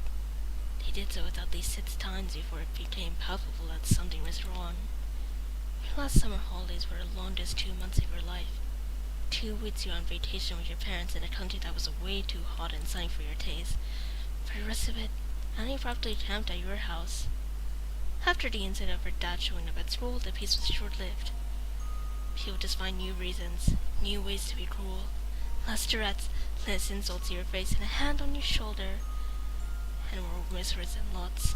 They did so at least 6 times before it became palpable that something was wrong. Your last summer holidays were the longest 2 months of your life. 2 weeks you were on vacation with your parents in a country that was way too hot and sunny for your taste. For the rest of it, Annie probably camped at your house. After the incident of her dad showing up at school, the peace was short-lived. People just find new reasons, new ways to be cruel. Less threats, less insults to your face, and a hand on your shoulder, and more whispers and lots.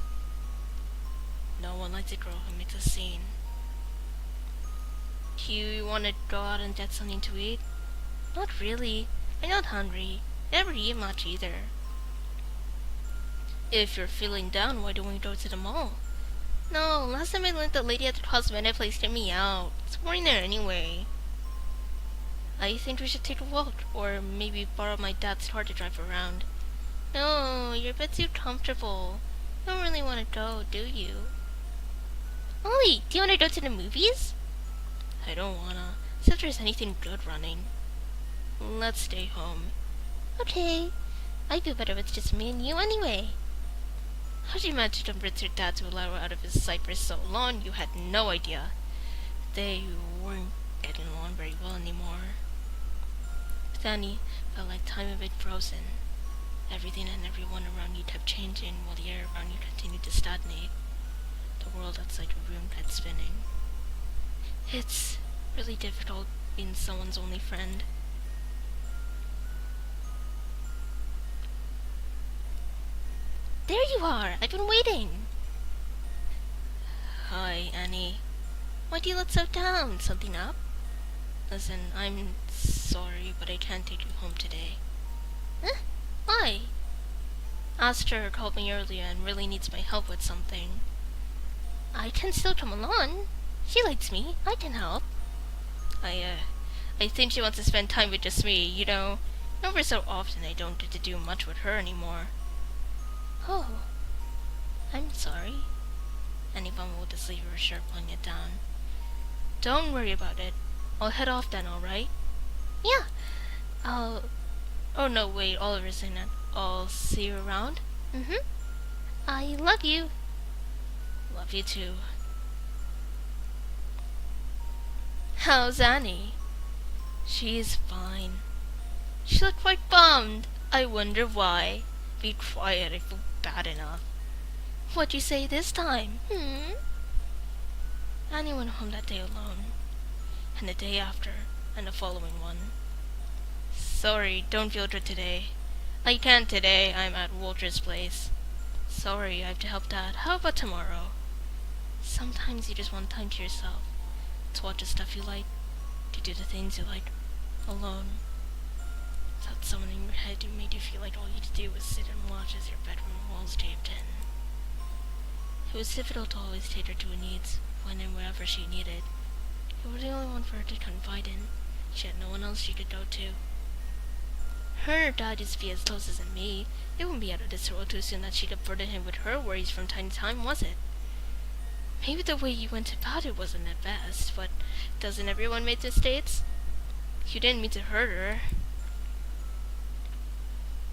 No one likes a girl who makes a scene. Do you want to go out and get something to eat? Not really. I'm not hungry. I never eat much either. If you're feeling down, why don't we go to the mall? No, last time I went, the lady at the cosmetic place kicked me out. It's boring there anyway. I think we should take a walk, or maybe borrow my dad's car to drive around. No, you're a bit too comfortable. You don't really want to go, do you? Ollie, do you want to go to the movies? I don't wanna, except there's anything good running. Let's stay home. Okay. I feel better with just me and you anyway. How'd you manage to convince your dad to allow her out of his sight for so long? You had no idea. They weren't getting along very well anymore. Fanny felt like time had been frozen. Everything and everyone around you kept changing while the air around you continued to stagnate. The world outside your room kept spinning. It's really difficult being someone's only friend. There you are! I've been waiting! Hi, Annie. Why do you look so down? Something up? Listen, I'm sorry, but I can't take you home today. Huh? Why? Aster called me earlier and really needs my help with something. I can still come along. She likes me. I can help. I think she wants to spend time with just me, you know. Over so often I don't get to do much with her anymore. Oh, I'm sorry. Anyone will just leave her shirt pulling it down. Don't worry about it. I'll head off then, alright? Yeah. Oh no, wait, Oliver's saying that. I'll see you around? Mm-hmm. I love you. Love you too. How's Annie? She's fine. She looked quite bummed. I wonder why. Be quiet, I feel bad enough. What'd you say this time? Annie went home that day alone. And the day after, and the following one. Sorry, don't feel good today. I can't today, I'm at Walter's place. Sorry, I have to help Dad. How about tomorrow? Sometimes you just want time to yourself. To watch the stuff you like. To do the things you like. Alone. Without someone in your head who made you feel like all you had to do was sit and watch as your bedroom walls caved in. It was difficult to always cater to her needs, when and wherever she needed. You were the only one for her to confide in. She had no one else she could go to. Her and her dad used to be as close as me. It wouldn't be out of this world to assume that she could burden him with her worries from time to time, was it? Maybe the way you went about it wasn't the best, but doesn't everyone make mistakes? You didn't mean to hurt her.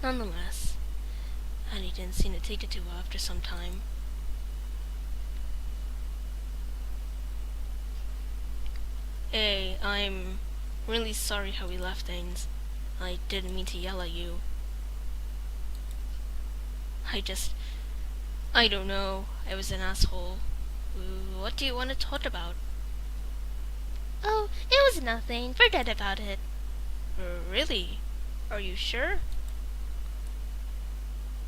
Nonetheless, Annie didn't seem to take it too well after some time. Hey, I'm really sorry how we left things. I didn't mean to yell at you. I don't know. I was an asshole. What do you want to talk about? Oh, it was nothing. Forget about it. Really? Are you sure?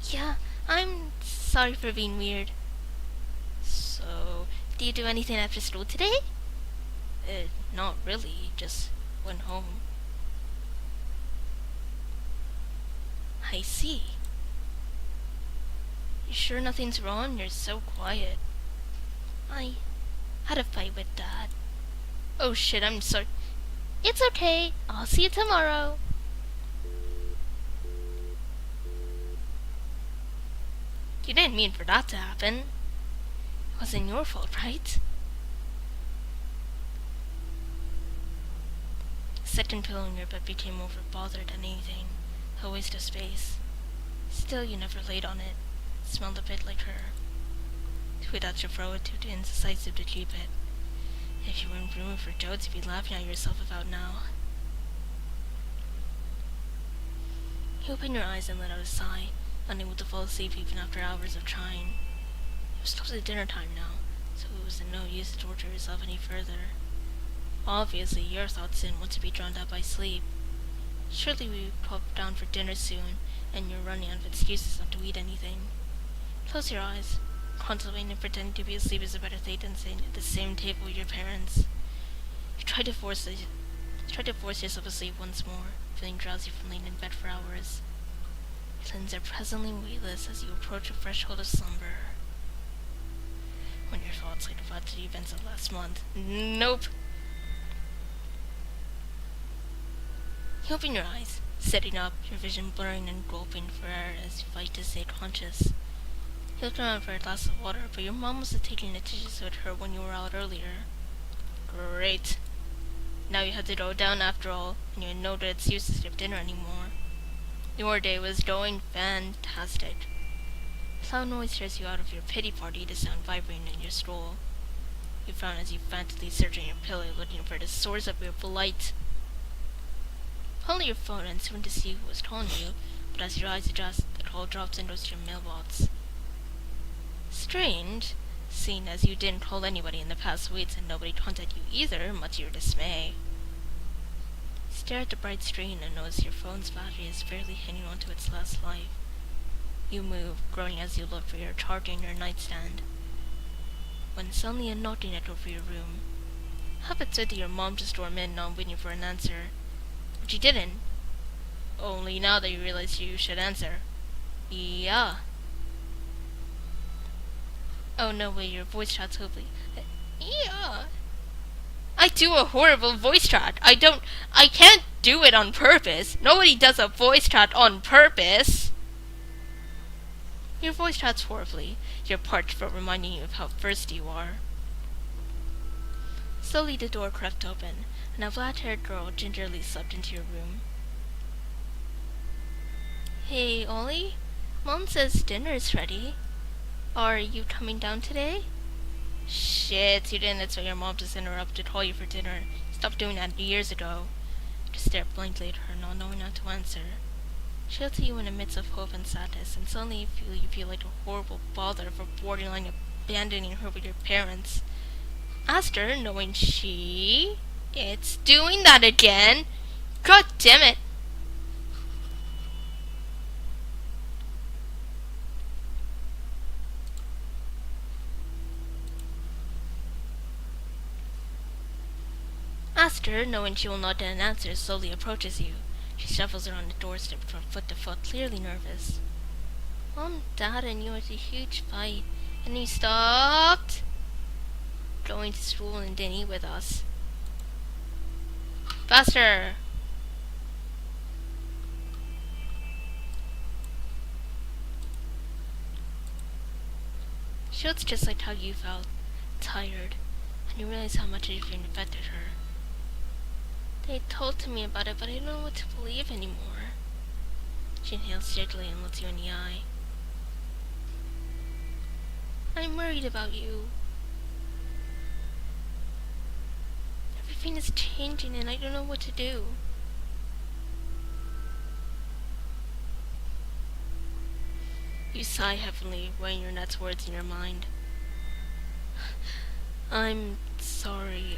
Yeah, I'm sorry for being weird. So, do you do anything after school today? Not really. Just went home. I see. You sure nothing's wrong? You're so quiet. I had a fight with Dad. Oh shit, I'm sorry. It's okay. I'll see you tomorrow. You didn't mean for that to happen. It wasn't your fault, right? The second pillow in your bed became more bothered than anything. A waste of space. Still, you never laid on it. It smelled a bit like her. Without your throw it too indecisive to keep it. If you weren't rooming for Jodes, you'd be laughing at yourself about now. You opened your eyes and let out a sigh, unable to fall asleep even after hours of trying. It was close to dinner time now, so it was of no use to torture yourself any further. Obviously, your thoughts didn't want to be drowned out by sleep. Surely we would pop down for dinner soon, and you're running out of excuses not to eat anything. Close your eyes. contemplating and pretending to be asleep is a better thing than sitting at the same table with your parents. You try to force yourself asleep once more, feeling drowsy from laying in bed for hours. Your limbs are presently weightless as you approach the threshold of slumber. When your thoughts like about the events of last month. Nope! You open your eyes, sitting up, your vision blurring and gulping for air as you fight to stay conscious. You look around for a glass of water, but your mom was taking the dishes with her when you were out earlier. Great. Now you have to go down after all, and you know that it's useless to have dinner anymore. Your day was going fantastic. A loud noise tears you out of your pity party, the sound vibrating in your skull. You frown as you frantically search in your pillow, looking for the source of your delight. Pull your phone and soon to see who was calling you, but as your eyes adjust, the call drops and goes to your mailbox. Strange, seeing as you didn't call anybody in the past weeks and nobody contacted you either, much to your dismay. Stare at the bright screen and notice your phone's battery is barely hanging on to its last life. You move, groaning as you look for your charger in your nightstand, when suddenly a knocking echoed through your room. Half expected your mom to storm in, not waiting for an answer. But she didn't. Only now that you realize you should answer. Yeah. Oh no way, your voice chat's hopefully. Yeah. I do a horrible voice chat. I can't do it on purpose. Nobody does a voice chat on purpose. Your voice chats horribly, your parched throat reminding you of how thirsty you are. Slowly the door crept open, and a black-haired girl gingerly slipped into your room. Hey, Ollie? Mom says dinner's ready. Are you coming down today? Shit, you didn't expect your mom to interrupt to call you for dinner. Stopped doing that years ago. Just stared blankly at her, not knowing how to answer. She looked at you in the midst of hope and sadness, and suddenly you feel like a horrible bother for borderline abandoning her with your parents. Asked her, knowing it's doing that again. God damn it. Aster, knowing she will not get an answer, slowly approaches you. She shuffles around the doorstep from foot to foot, clearly nervous. Mom, Dad, and you had a huge fight, and you stopped going to school and didn't eat with us. Faster! She looks just like how you felt, tired, and you realize how much it even affected her. They told me about it, but I don't know what to believe anymore. She inhales gently and looks you in the eye. I'm worried about you. Everything is changing and I don't know what to do. You sigh heavily, weighing your next words in your mind. I'm sorry,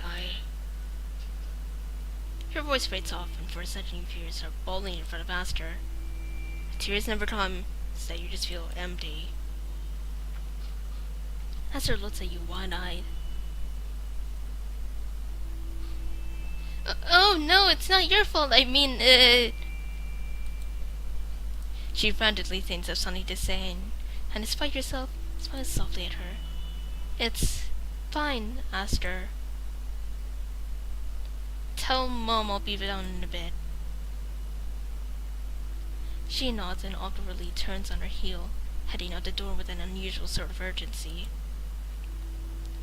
Your voice fades off, and for a second you feel yourself bawling in front of Aster. The tears never come, so that you just feel empty. Aster looks at you wide-eyed. Oh no, it's not your fault, She frantically thinks of something to say, and despite yourself, smiles softly at her. It's fine, Aster. Tell Mom I'll be down in a bit. She nods and awkwardly turns on her heel, heading out the door with an unusual sort of urgency.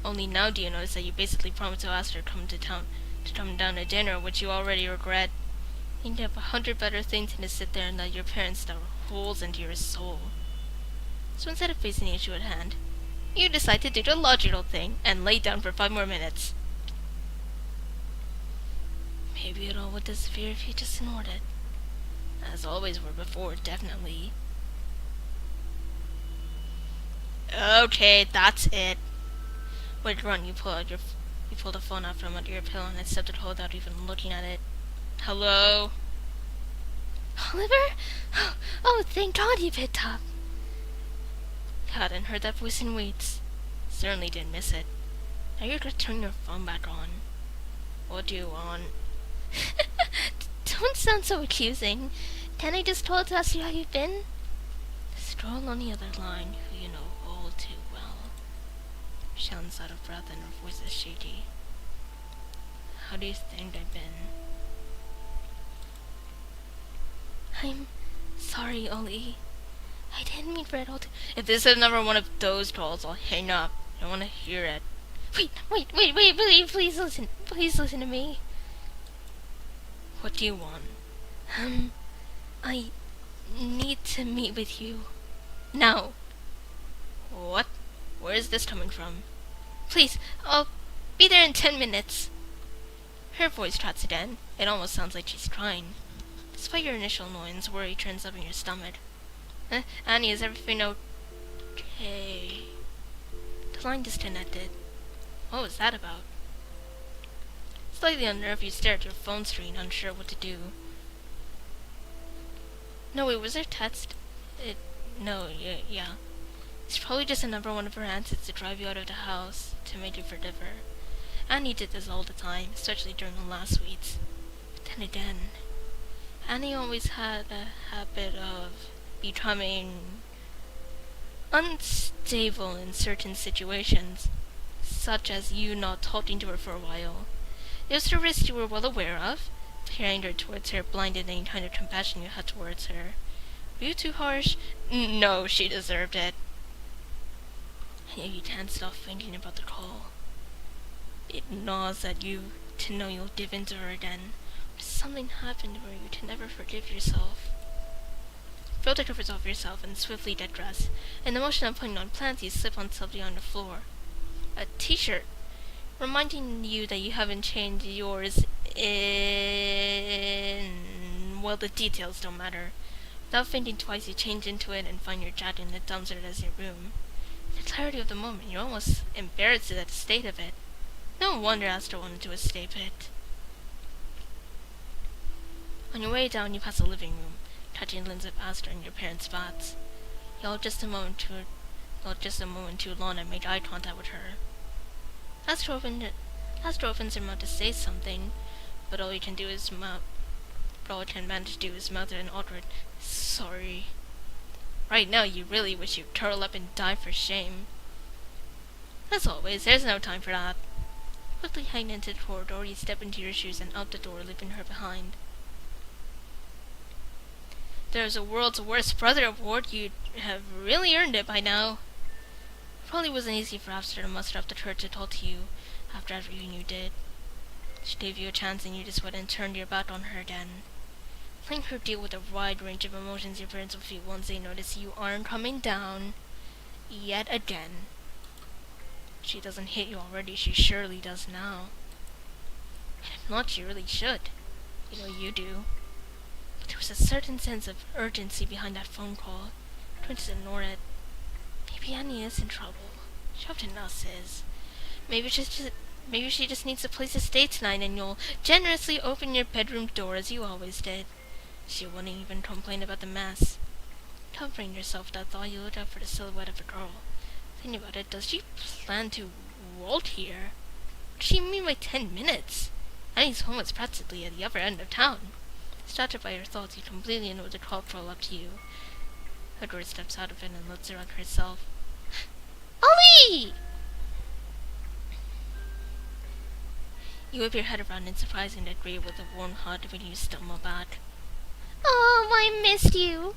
Only now do you notice that you basically promised to ask her to come down to dinner, which you already regret. You have 100 better things than to sit there and let your parents stab holes into your soul. So instead of facing the issue at hand, you decide to do the logical thing and lay down for 5 more minutes. Maybe it all would disappear if you just ignored it. As always were before, definitely. Okay, that's it. With a grunt, you pull the phone out from under your pillow and accept it without even looking at it. Hello? Oliver? Oh, thank God you picked up. Hadn't heard that voice in weeks. Certainly didn't miss it. Now you're gonna turn your phone back on. What do you want? Don't sound so accusing. Can I just call to ask you how you've been? The stroll on the other line, who you know all too well. She sounds out of breath and her voice is shaky. How do you think I've been? I'm sorry, Ollie. I didn't mean for it all to... If this is another one of those calls, I'll hang up. I don't want to hear it. Wait, please listen. Please listen to me. What do you want? I need to meet with you. Now. What? Where is this coming from? Please, I'll be there in 10 minutes. Her voice trots again. It almost sounds like she's crying. Despite your initial annoyance, worry turns up in your stomach. Annie, is everything okay? The line disconnected. What was that about? Slightly unnerved, you stare at your phone screen, unsure what to do. No, wait, was there text? Yeah. It's probably just another one of her answers to drive you out of the house, to make you forgive her. Annie did this all the time, especially during the last weeks. But then again, Annie always had a habit of becoming unstable in certain situations, such as you not talking to her for a while. It was a risk you were well aware of. Your anger towards her blinded any kind of compassion you had towards her. Were you too harsh? No, she deserved it. And yet you can't stop thinking about the call. It gnaws at you to know you'll give in to her again. But something happened where you can never forgive yourself. Throw the covers off yourself and swiftly get dressed. In the motion of putting on pants, you slip on something on the floor. A t-shirt, reminding you that you haven't changed yours in... well, the details don't matter. Without thinking twice, you change into it and find your jacket in the dumpster as your room. In the clarity of the moment, you're almost embarrassed at the state of it. No wonder Astor wanted to escape it. On your way down, you pass the living room, touching limbs of Astor in your parents' spots. You held just a moment too long and made eye contact with her. Astor opens her mouth to say something, but all he can manage to do is mouth an awkward sorry. Right now, you really wish you'd curl up and die for shame. As always, there's no time for that. Quickly hang into the corridor, you step into your shoes and out the door, leaving her behind. There's a World's Worst Brother award. You'd have really earned it by now. It probably wasn't easy for Astor to muster up the courage to talk to you after everything you did. She gave you a chance and you just went and turned your back on her again. Letting her deal with a wide range of emotions your parents will feel once they notice you aren't coming down yet again. If she doesn't hit you already, she surely does now. And if not, she really should. You know you do. But there was a certain sense of urgency behind that phone call. Don't just ignore it. Maybe Annie is in trouble. She often is. Maybe she just needs a place to stay tonight and you'll generously open your bedroom door as you always did. She wouldn't even complain about the mess. Comforting yourself with that thought, you looked up for the silhouette of a girl. Thinking about it, does she plan to walk here? What does she mean by 10 minutes? Annie's home is practically at the other end of town. Distracted by her thoughts, you completely ignore the call crawl up to you. A girl steps out of it and looks around herself. Ollie! You whip your head around in surprise and agree with a warm heart when you stumble back. Oh, I missed you!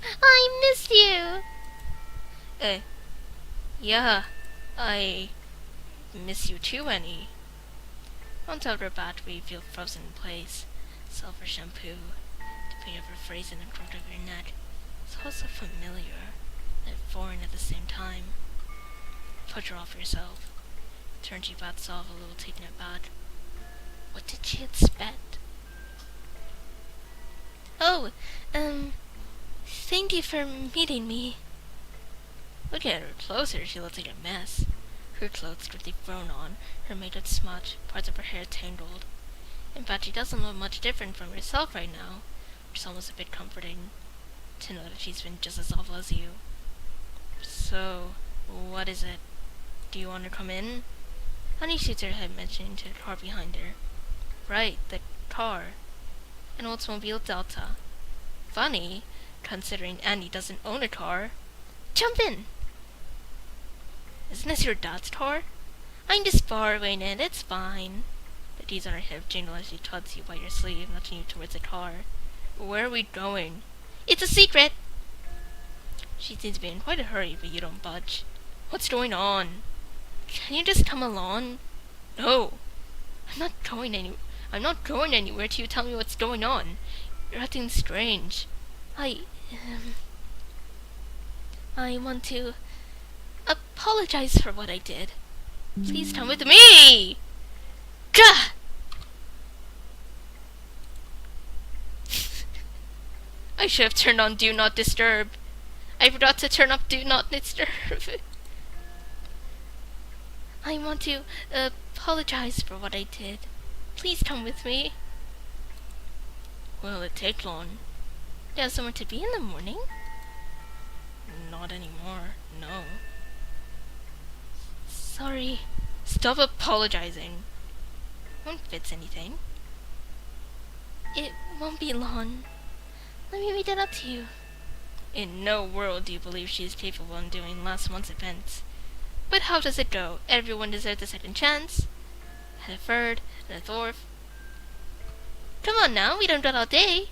Yeah, I miss you too, Annie. On top of her back, where you feel frozen in place. Sulfur shampoo, the pain of her phrase in the crook of your neck. It's all so familiar, and foreign at the same time. Push her off yourself. Turns you back off a little, taking it back. What did she expect? Oh, thank you for meeting me. Looking at her closer, she looks like a mess. Her clothes strictly thrown on, her makeup smudged, parts of her hair tangled. In fact, she doesn't look much different from herself right now, which is almost a bit comforting to know that she's been just as awful as you. So, What is it? Do you want to come in? Annie shoots her head, mentioning to the car behind her. Right, the car. An Oldsmobile Delta. Funny, considering Annie doesn't own a car. Jump in! Isn't this your dad's car? I'm just borrowing it, it's fine. The D's on her hip jingle as she tugs you by your sleeve, nudging you towards the car. Where are we going? It's a secret! She seems to be in quite a hurry, but you don't budge. What's going on? Can you just come along? No! I'm not going anywhere till you tell me what's going on. You're acting strange. I want to apologize for what I did. Please come with me! Gah! I should have turned on Do Not Disturb. I forgot to turn up Do Not Disturb. I want to apologize for what I did. Please come with me. Will it take long? Do you have somewhere to be in the morning? Not anymore, no. Sorry. Stop apologizing. Won't fix anything. It won't be long. Let me read it up to you. In no world do you believe she is capable of doing last month's events. But how does it go? Everyone deserves a second chance. And a third, and a fourth. Come on now, we don't got all day.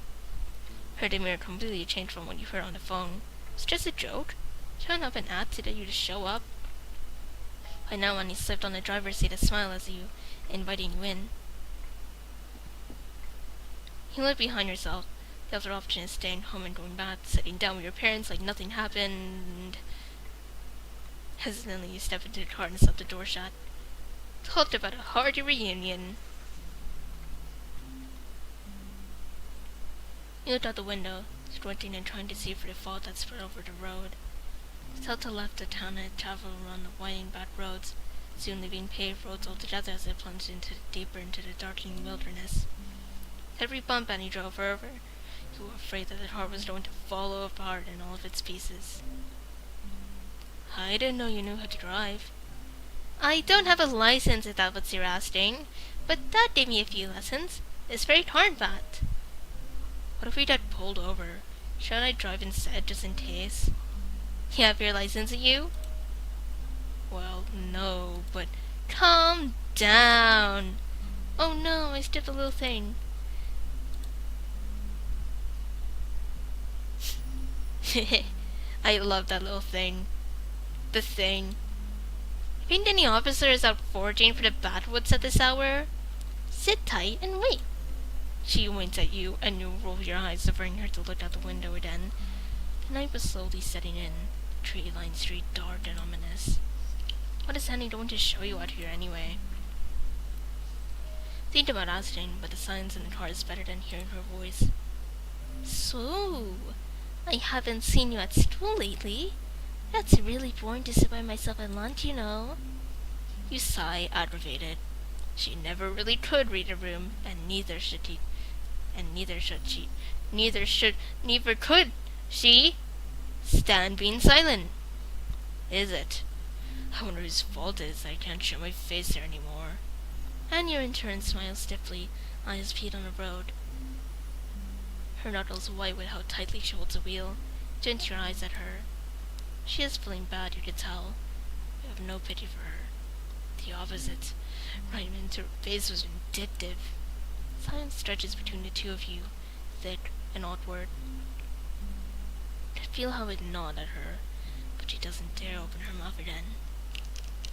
Her demeanor completely changed from what you heard on the phone. It's just a joke. Shouldn't have been asked to get you to show up. By now, Annie slipped on the driver's seat a smile as you, inviting you in. You looked behind yourself. The other option is staying home and going back, sitting down with your parents like nothing happened. Hesitantly, you step into the car and slap the door shut. Talked about a hearty reunion. You looked out the window, squinting and trying to see for the fog that spread over the road. Delta left the town and traveled around the winding back roads, soon leaving paved roads altogether as it plunged deeper into the darkening wilderness. Every bump Annie drove over, you were afraid that the car was going to fall apart in all of its pieces. I didn't know you knew how to drive. I don't have a license if that's what you're asking, but Dad gave me a few lessons. It's very hard, that. What if we got pulled over? Should I drive instead, just in case? You have your license at you? Well, no, but calm down. Oh no, I skipped a little thing. I love that little thing. The thing. Ain't any officers out foraging for the backwoods at this hour? Sit tight and wait. She winks at you, and you roll your eyes, offering her to look out the window again. The night was slowly setting in, tree-lined street dark and ominous. What is Annie going to show you out here anyway? Think about asking, but the silence in the car is better than hearing her voice. So, I haven't seen you at school lately. That's really boring to sit by myself at lunch, you know. You sigh, aggravated. She never really could read a room, and neither could she. Stand being silent. Is it? I wonder whose fault it is I can't show my face there anymore. Anya in turn smiles stiffly, eyes peeled on the road. Her knuckles white with how tightly she holds the wheel. Squint your eyes at her. She is feeling bad, you could tell. You have no pity for her. The opposite. Right into her face was vindictive. Silence stretches between the two of you, thick and awkward. You could feel how it gnawed at her, but she doesn't dare open her mouth again.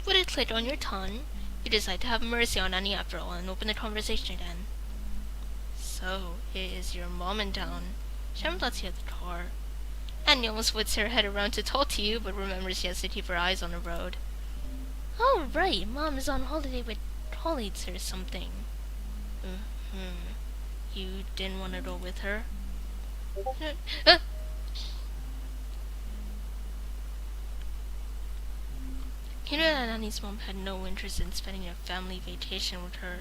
With a click on your tongue, you decide to have mercy on Annie after all and open the conversation again. So, it is your mom in town. She hasn't lets you at the car. Annie almost whips her head around to talk to you, but remembers she has to keep her eyes on the road. Oh, right, Mom is on holiday with colleagues or something. You didn't want to go with her? You know that Annie's mom had no interest in spending a family vacation with her.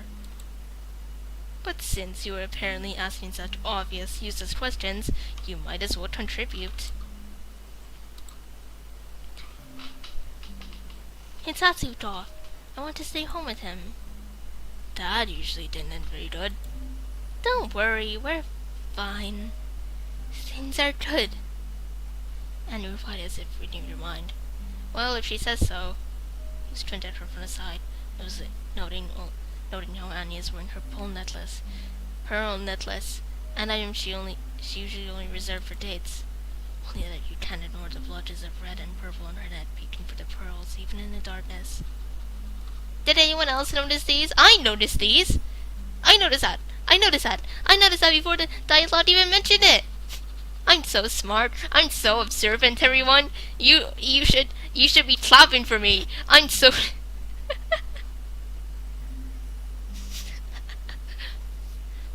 But since you were apparently asking such obvious, useless questions, you might as well contribute. It's Atsuto. I want to stay home with him. That usually didn't end very good. Don't worry, we're fine. Things are good. And you replied as if reading your mind. Well, if she says so. He squinted at her from the side, noting how Annie is wearing her pearl necklace. Her own necklace, an item she usually only reserved for dates. Only that you can't ignore the blotches of red and purple on her neck peeking for the pearls, even in the darkness. Did anyone else notice these? I noticed these! I noticed that! I noticed that before the dialogue even mentioned it! I'm so smart. I'm so observant, everyone. You should be clapping for me. I'm so...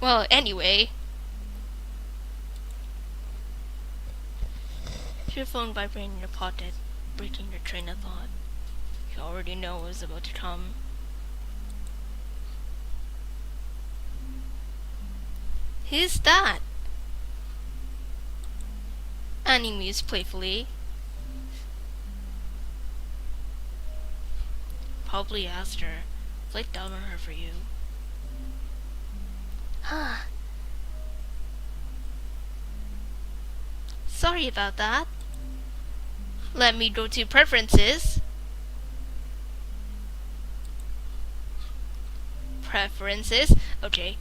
Well, anyway. Your phone vibrating in your pocket, breaking your train of thought. You already know what was about to come. Who's that? Annie mused playfully. Probably asked her. Flaked down on her for you. Huh. Sorry about that. Let me go to preferences. Preferences. Okay.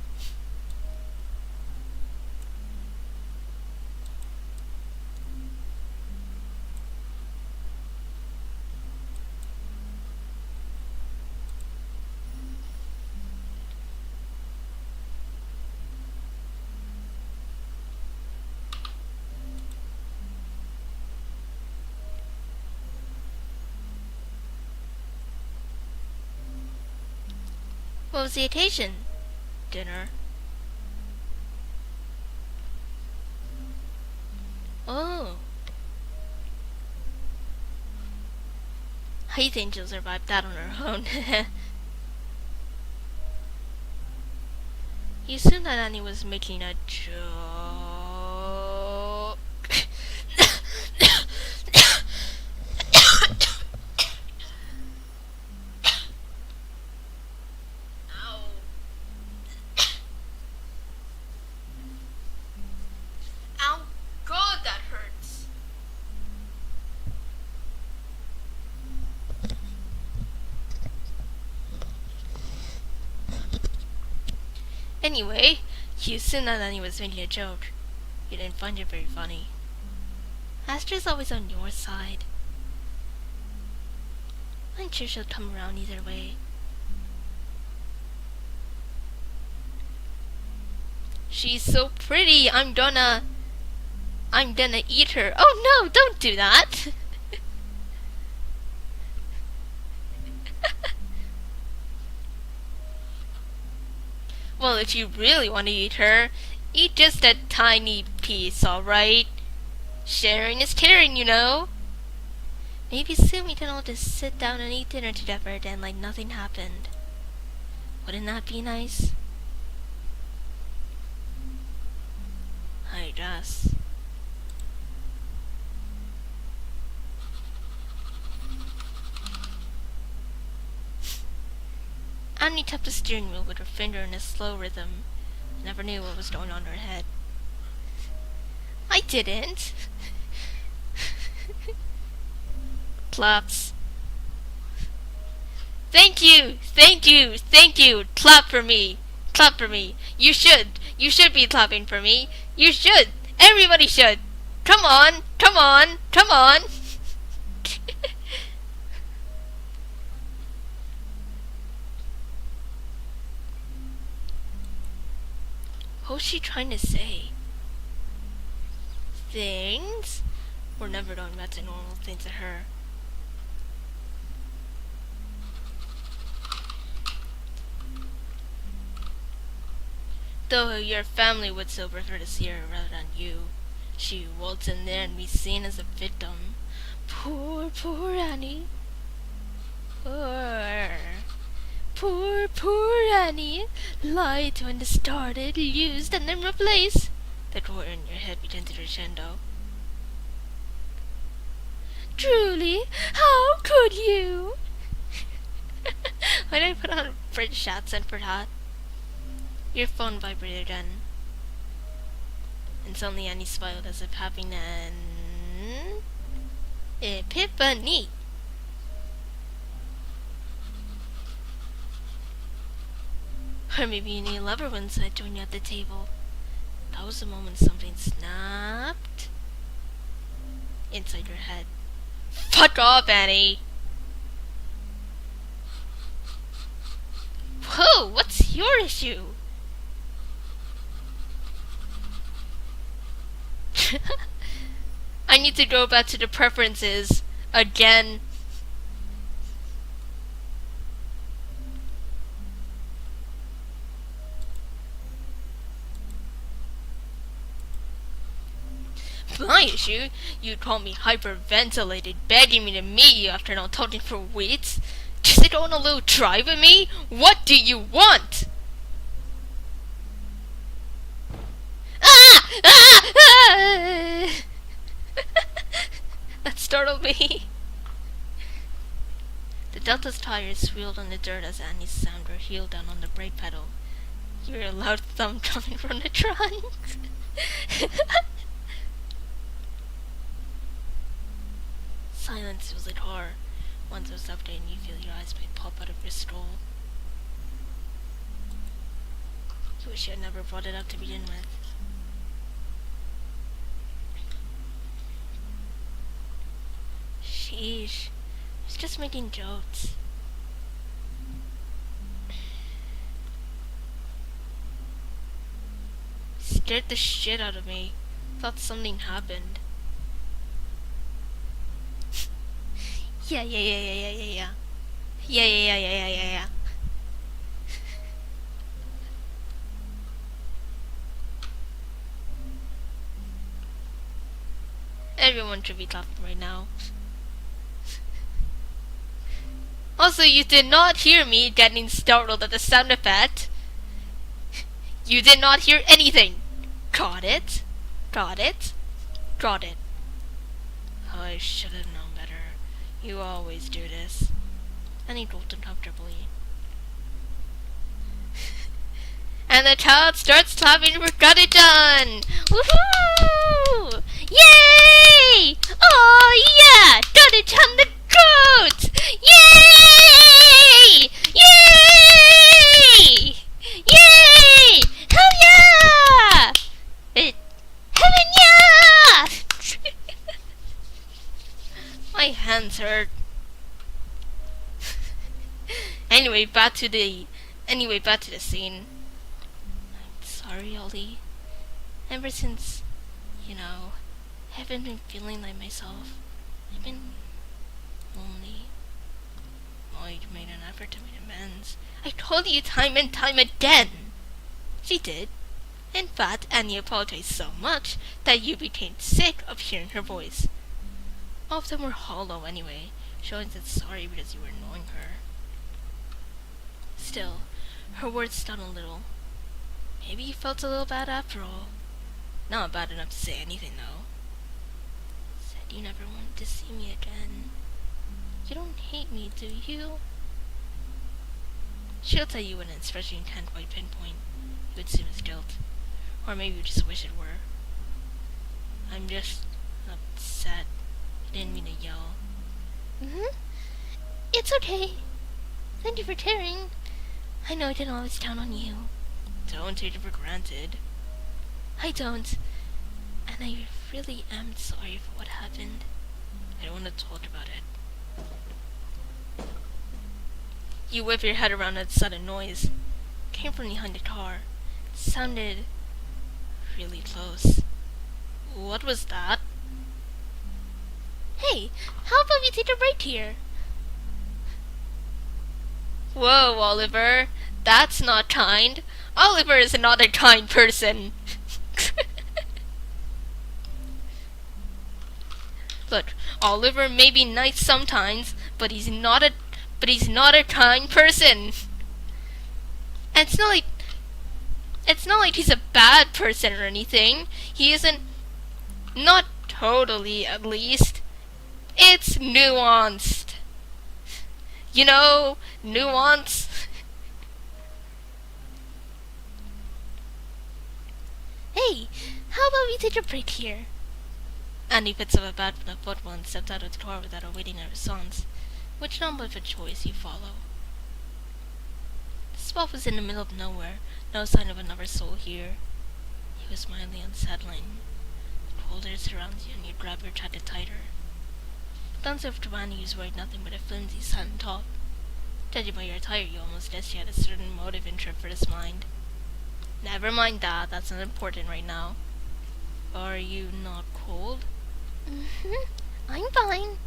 What was the occasion? Dinner. Oh. I think she'll survive that on her own. You assumed that Annie was making a joke. Anyway, you assumed that Annie was making a joke. You didn't find it very funny. Astra's always on your side. I'm sure she'll come around either way. She's so pretty, I'm gonna eat her. Oh no, don't do that! Well, if you really want to eat her, eat just a tiny piece, alright? Sharing is caring, you know? Maybe soon we can all just sit down and eat dinner together again like nothing happened. Wouldn't that be nice? I guess. Annie tapped the steering wheel with her finger in a slow rhythm. Never knew what was going on in her head. I didn't. Claps. Thank you! Clap for me! You should be clapping for me! You should! Everybody should! Come on! What was she trying to say? Things? We're never going back to normal things to her. Though your family would still prefer to see her rather than you. She waltzed in there and be seen as a victim. Poor Annie. Poor Annie. Lied when it started, used and then replaced. That roar in your head began to crescendo. Truly, how could you? Why did I put on a British accent for that? Your phone vibrated again. And suddenly Annie smiled as if having an epiphany. Or maybe you need a lover once I joined you at the table. That was the moment something snapped inside your head. Fuck off, Annie! Whoa, what's your issue? I need to go back to the preferences again. My issue? You called me hyperventilated, begging me to meet you after not talking for weeks. Just to go on a little drive with me? What do you want? Ah! Ah! Ah! That startled me. The Delta's tires squealed on the dirt as Annie's sounder heeled down on the brake pedal. You heard a loud thump coming from the trunk. Silence was a car. Once it was up there and you feel your eyes might pop out of your skull. You wish you had never brought it up to begin with. Sheesh. I was just making jokes. Scared the shit out of me. Thought something happened. Yeah. Yeah. Everyone should be laughing right now. Also, you did not hear me getting startled at the sound effect. You did not hear anything. Got it? Got it? Got it. Oh, I should have known better. You always do this. And he rolled uncomfortably. And the child starts clapping, we got it done! Woohoo! Yay! Oh yeah! Got it done, the goat! Yay! Yay! Yay! Hell yeah! Heaven yeah! My hands hurt. Anyway, back to the scene. I'm sorry, Ollie. Ever since, I haven't been feeling like myself. I've been lonely. Oh, you made an effort to make amends. I told you time and time again. She did. In fact, Annie apologized so much that you became sick of hearing her voice. All of them were hollow anyway, showing that sorry because you were annoying her. Still, her words stung a little. Maybe you felt a little bad after all. Not bad enough to say anything, though. Said you never wanted to see me again. You don't hate me, do you? She'll tell you when it's especially can't quite pinpoint. You would assume it's guilt. Or maybe you just wish it were. I'm just upset. I didn't mean to yell. It's okay. Thank you for caring. I know I didn't always count on you. Don't take it for granted. I don't. And I really am sorry for what happened. I don't want to talk about it. You whip your head around at sudden noise. It came from behind the car. It sounded really close. What was that? Hey, how about we take a break here? Whoa, Oliver. That's not kind. Oliver is not a kind person. Look, Oliver may be nice sometimes, but he's not a kind person. And it's not like he's a bad person or anything. He isn't, not totally at least. It's nuanced. nuance. Hey, how about we take a break here? Annie picks up a bat from the football and steps out of the car without awaiting a response. Which number of a choice you follow? The spot was in the middle of nowhere, no sign of another soul here. It was mildly unsettling. The cold air surrounds you and you grab your jacket tighter. Glancing over to Annie, who's wearing nothing but a flimsy satin top. Judging by your attire, you almost guessed she had a certain motive in for this mind. Never mind that, that's not important right now. Are you not cold? I'm fine.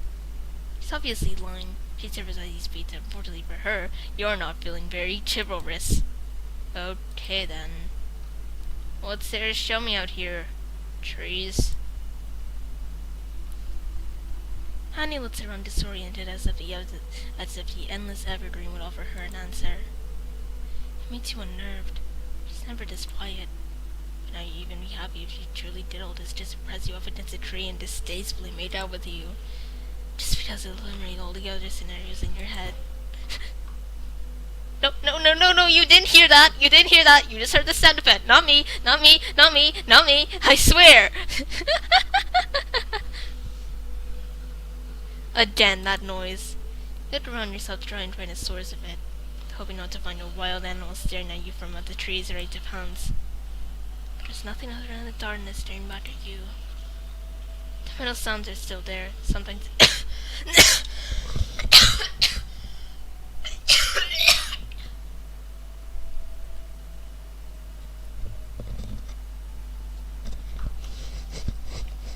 She's obviously lying. She shivers at these feet, and unfortunately for her, you're not feeling very chivalrous. Okay then. What's there to show me out here? Trees? Annie looks around disoriented as if the endless evergreen would offer her an answer. It makes you unnerved. She's never this quiet. Now you even be happy if she truly did all this just to press you up against a tree and distastefully made out with you. Just because it eliminated all the other scenarios in your head. No, you didn't hear that! You didn't hear that! You just heard the sound effect! Not me! Not me! Not me! Not me! I swear! Again, that noise. You look around yourself to try and find a source of it, hoping not to find a wild animal staring at you from out the trees ready to pounce. But there's nothing other than the darkness staring back at you. The metal sounds are still there, sometimes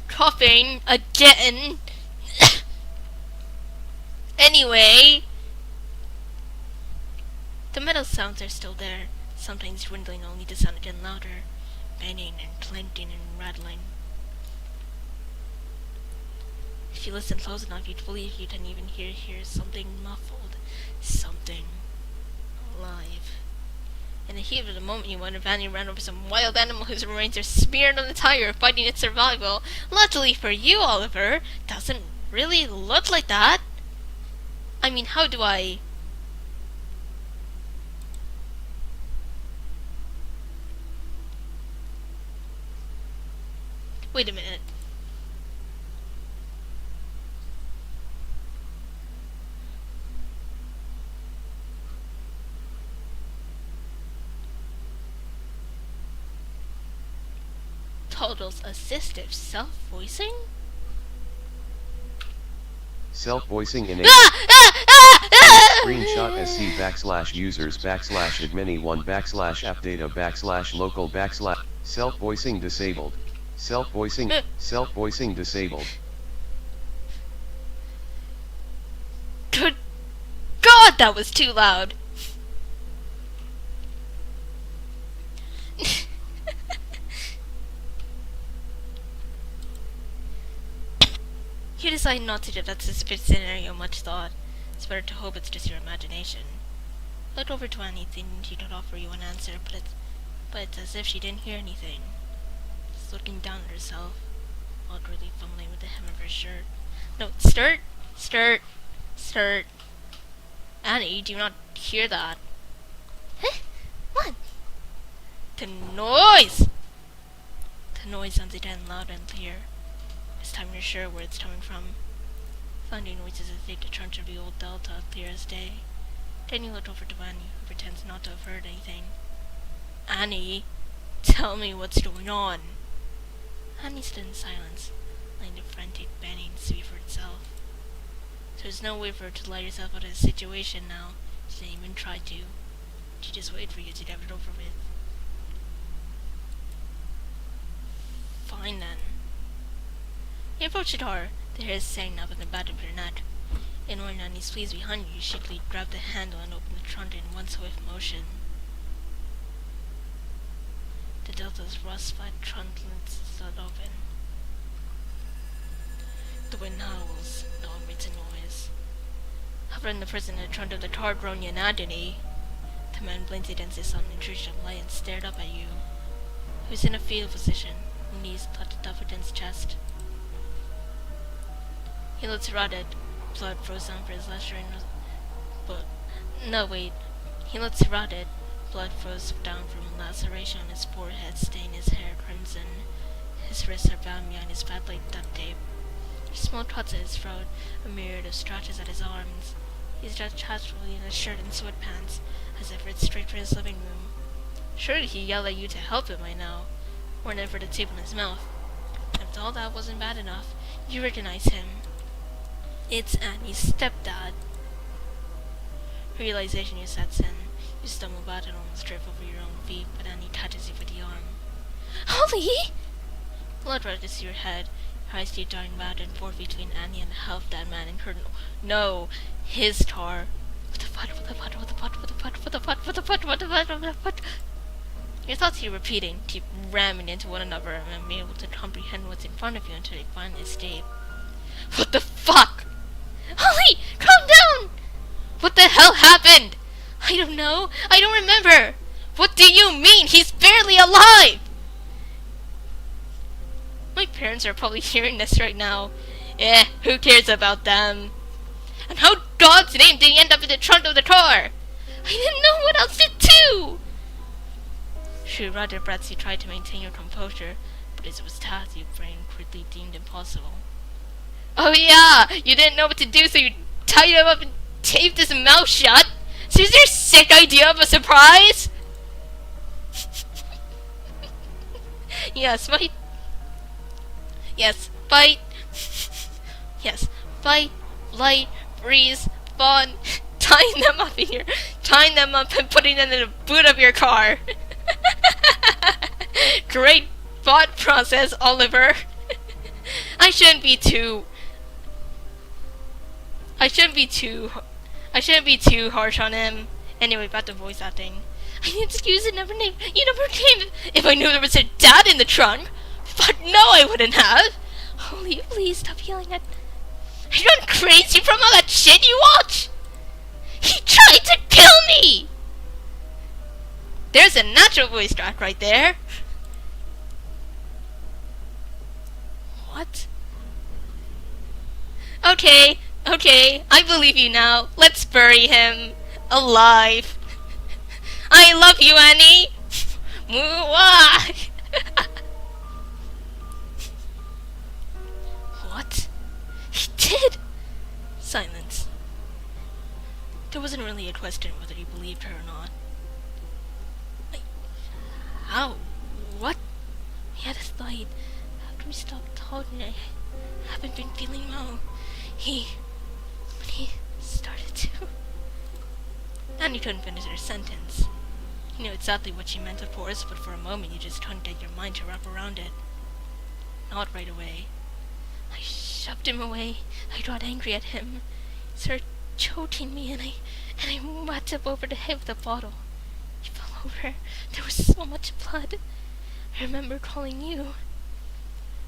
coughing again. Anyway, the metal sounds are still there, sometimes dwindling only to sound again louder, banging and clanking and rattling. If you listen close enough, you'd believe you can even hear something muffled, something alive. In the heat of the moment, you wonder if Annie ran over some wild animal whose remains are smeared on the tire, fighting its survival. Luckily for you, Oliver, doesn't really look like that. I mean, how do I... Wait a minute. Total's assistive self-voicing? Self-voicing in a screenshot sc /users /admin1 /appdata /local / self-voicing disabled. Self-voicing disabled. Good God, that was too loud. You decide not to give that suspicious scenario much thought. It's better to hope it's just your imagination. Look over to Annie, thinking she could offer you an answer, but it's as if she didn't hear anything. Just looking down at herself, awkwardly fumbling with the hem of her shirt. No, skirt. Annie, do you not hear that? Huh? What? The noise! The noise sounds again loud and clear. This time you're sure where it's coming from. Thundering noises as they return to the old delta, clear as day. Then you look over to Annie, who pretends not to have heard anything. Annie, tell me what's going on. Annie stood in silence, letting the frantic banging speak for itself. There's no way for her to let herself out of the situation now. She didn't even try to. She just waited for you to get it over with. Fine then. You approach the door, the hair is standing up on the back of your neck. Ignoring Annie's pleas behind you, you shakily grab the handle and open the trunk in one swift motion. The Delta's rust-flat trunk slid open. The wind howls, no one makes a noise. Hovering the person in the trunk of the car groaning in agony. The man blinked against the sudden intrusion of light and stared up at you. He was in a fetal position, knees clutched up against his chest. He looked rotted, blood froze down for his But, no wait, he looked rotted. Blood froze down from a laceration on his forehead, staining his hair crimson. His wrists are bound behind his fat like duct tape. Small cuts at his throat, a myriad of scratches at his arms. He's dressed casually in a shirt and sweatpants, as if it's straight for his living room. Surely he yelled at you to help him by now, or never the tape in his mouth. If all that wasn't bad enough, you recognize him. It's Annie's stepdad. Realization you sets in. You stumble back and almost trip over your own feet, but Annie touches you with the arm. Holly! Blood rushes to your head. Her eyes keep darting back and forth between Annie and the half dead man and her. No, his tar. What the fuck, what the fuck, what the fuck, what the fuck, what the fuck, what the fuck, what the fuck, what the fuck? Your thoughts keep repeating, keep ramming into one another and being able to comprehend what's in front of you until they finally escape. What the fuck? Holly, calm down! What the hell happened? I don't know. I don't remember. What do you mean? He's barely alive! My parents are probably hearing this right now. Who cares about them? And how God's name did he end up in the trunk of the car? I didn't know what else to do! She rather breaths you tried to maintain your composure, but as it was task your brain quickly deemed impossible. Oh yeah! You didn't know what to do, so you tied him up and taped his mouth shut? So is your sick idea of a surprise? Yes, fight. Yes, fight. Yes, fight, light, breeze, fun. Tying them up here. Tying them up and putting them in the boot of your car. Great thought process, Oliver. I shouldn't be too harsh on him. Anyway, about the voice acting. I need excuse it never named. You never came. If I knew there was a dad in the trunk. But no, I wouldn't have. Holy, please stop yelling at. Are you gone crazy from all that shit you watch? He tried to kill me. There's a natural voice track right there. What? Okay, I believe you now. Let's bury him alive. I love you, Annie. Mwah. What? He did? Silence. There wasn't really a question whether he believed her or not. How? What? He had a light. After we stopped talking, I haven't been feeling well. When he started to. Annie couldn't finish her sentence. He knew exactly what she meant, of course, but for a moment you just couldn't get your mind to wrap around it. Not right away. I shoved him away. I got angry at him. He started choking me, and I whacked him over the head with a bottle. He fell over. There was so much blood. I remember calling you.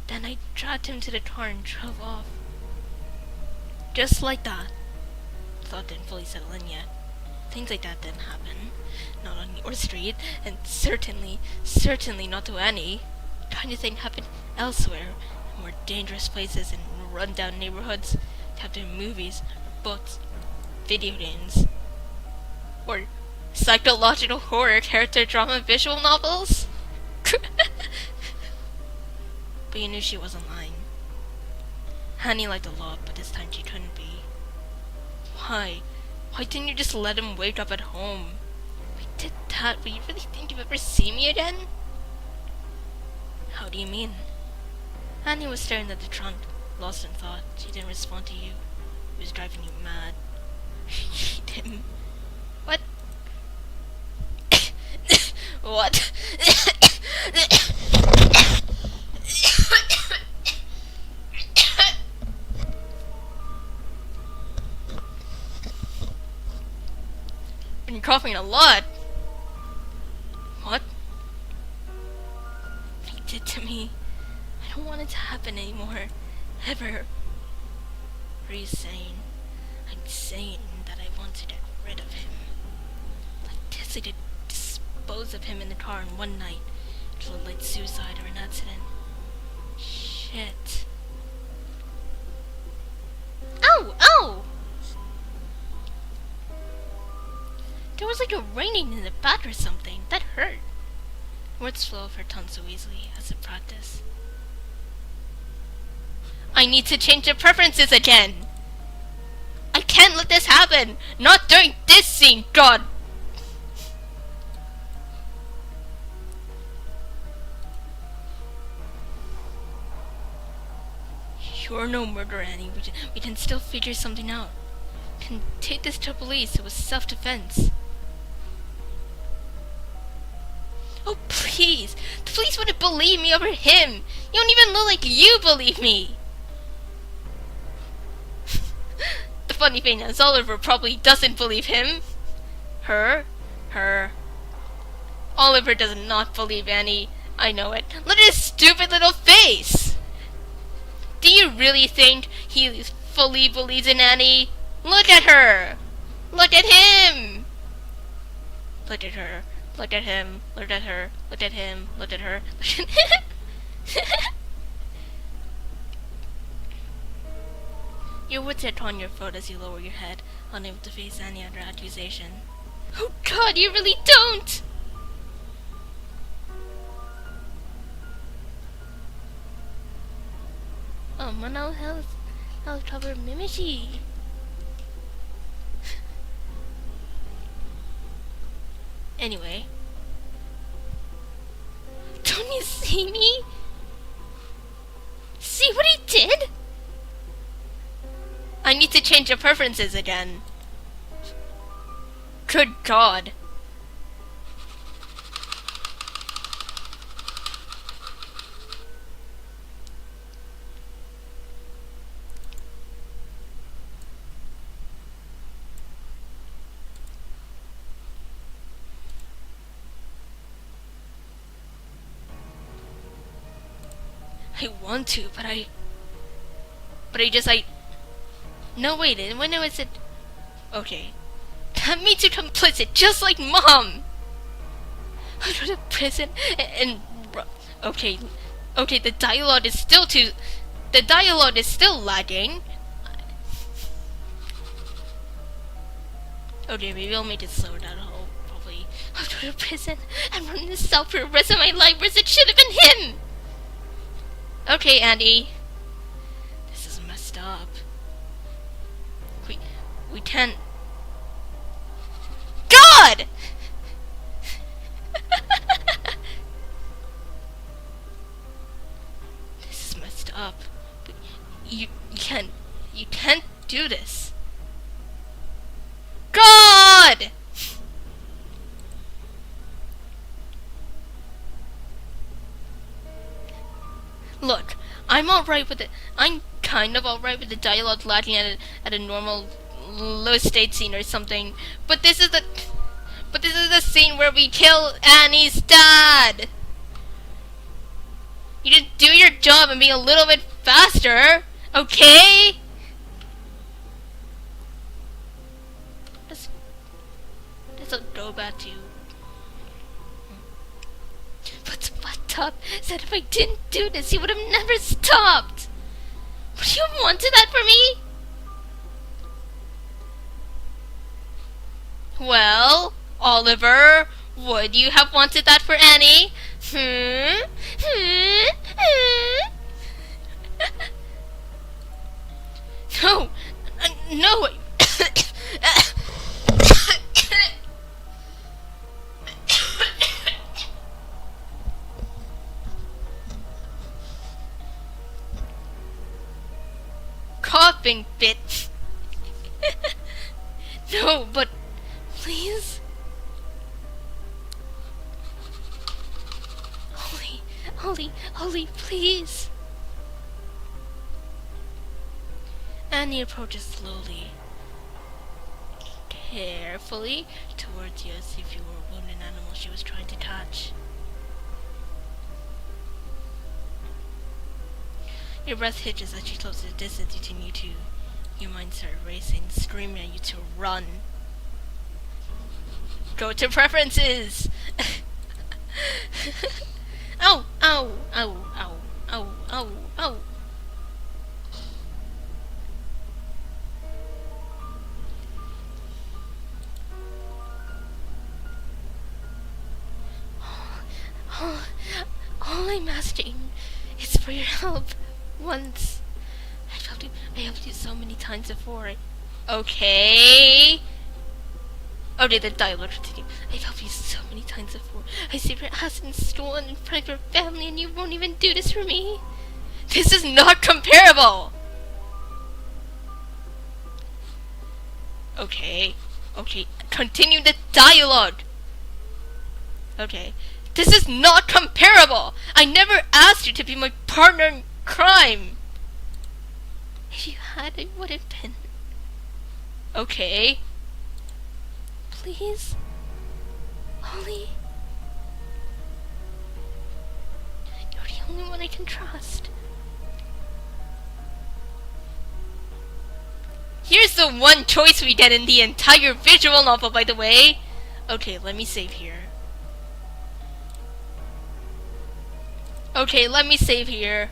Then I dragged him to the car and drove off. Just like that. The thought didn't fully settle in yet. Things like that didn't happen. Not on your street, and certainly not to Annie. Kind of thing happened elsewhere, in more dangerous places and run-down neighborhoods, kept in movies, books, video games, or psychological horror character drama visual novels. But you knew she wasn't lying. Annie liked a lot, but this time she couldn't be. Why? Why didn't you just let him wake up at home? We did that, but you really think you'll ever see me again? How do you mean? Annie was staring at the trunk, lost in thought. She didn't respond to you. It was driving you mad. She didn't. What? What? Been coughing a lot. What? What he did to me. I don't want it to happen anymore. Ever. What are you saying? I'm saying that I want to get rid of him. Like this, I could dispose of him in the car in one night. It looked like suicide or an accident. Shit. Ow! Ow! There was like a raining in the back or something. That hurt. Words flow off her tongue so easily, as a practice. I need to change the preferences again! I can't let this happen! Not during this scene, God! You're no murderer, Annie. We can still figure something out. We can take this to police. It was self-defense. Oh, please! The police wouldn't believe me over him! You don't even look like you believe me! The funny thing is, Oliver probably doesn't believe him. Her. Oliver does not believe Annie. I know it. Look at his stupid little face! Do you really think he fully believes in Annie? Look at her! Look at him! Look at her. Look at him. Look at her. Look at him. Look at her. Your words hit on your throat as you lower your head, unable to face Annie under accusation. Oh God, you really don't! Oh, Manal has covered Mimichi. Anyway. Don't you see me? See what he did? I need to change your preferences again. Good God. I want to, but I just, no, wait, when I was okay. That means you're complicit, just like Mom! I go to prison and okay, the dialogue is still lagging. Okay, maybe I'll make it slower down. I'll probably go to prison and run this cell for the rest of my life, whereas it should have been him! Okay, Andy. This is messed up. We can't... God! This is messed up. You can't do this. God! Look, I'm kind of alright with the dialogue lagging at a normal low state scene or something, but this is the scene where we kill Annie's dad. You just do your job and be a little bit faster, okay? Let's go back to... What's fucked up said if I didn't do this, he would have never stopped. Would you have wanted that for me? Well, Oliver, would you have wanted that for Annie? No, no. Coughing fit. No, but please. Holly, please. Annie approaches slowly, carefully towards you as if you were a wounded animal she was trying to catch. Your breath hitches as she closes the distance between you two. Your mind starts racing, screaming at you to run. Go to preferences! Ow! Ow! Ow! Ow! Ow! Ow! Ow! All, all I'm asking is for your help. Once. I helped you so many times before. Okay. Okay, the dialogue continue. I've helped you so many times before. I saved your ass and stolen in front of your family, and you won't even do this for me? This is not comparable! Okay. Okay, continue the dialogue! Okay. This is not comparable! I never asked you to be my partner in crime! If you had, it would have been. Okay. Please? Holly? You're the only one I can trust. Here's the one choice we get in the entire visual novel, by the way. Okay, let me save here. Okay, let me save here.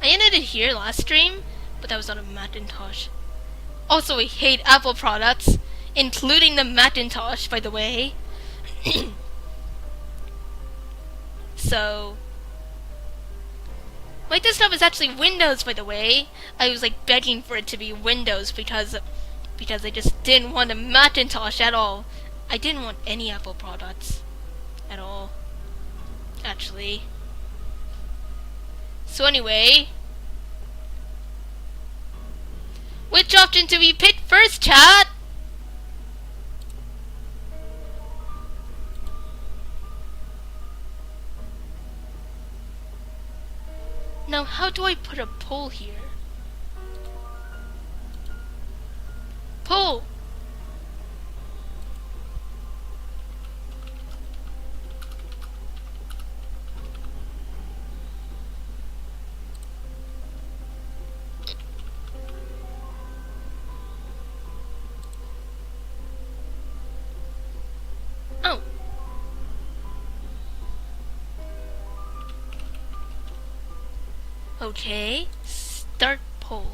I ended it here last stream, but that was on a Macintosh. Also, I hate Apple products, including the Macintosh, by the way. So, my desktop is actually Windows, by the way. I was like begging for it to be Windows because I just didn't want a Macintosh at all. I didn't want any Apple products at all, actually. So anyway, which option do we pick first, chat? Now, how do I put a poll here? Poll! Oh. Okay, start poll.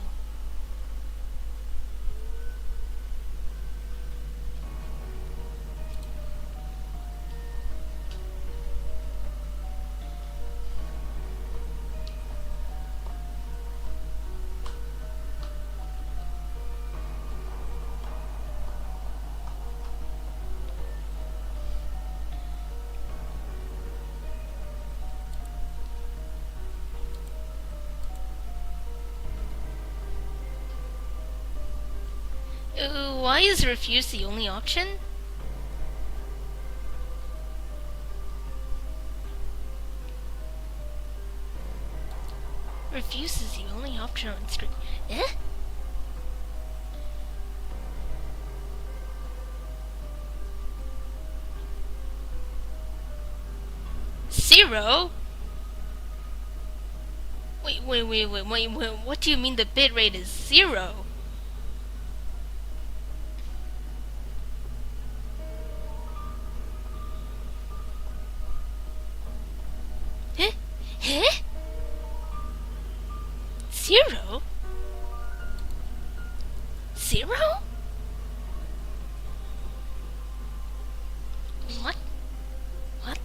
Why is refuse the only option? Refuse is the only option on screen. Eh? Zero? Wait, what do you mean the bitrate is 0? Huh? Huh? 0? 0? What? What?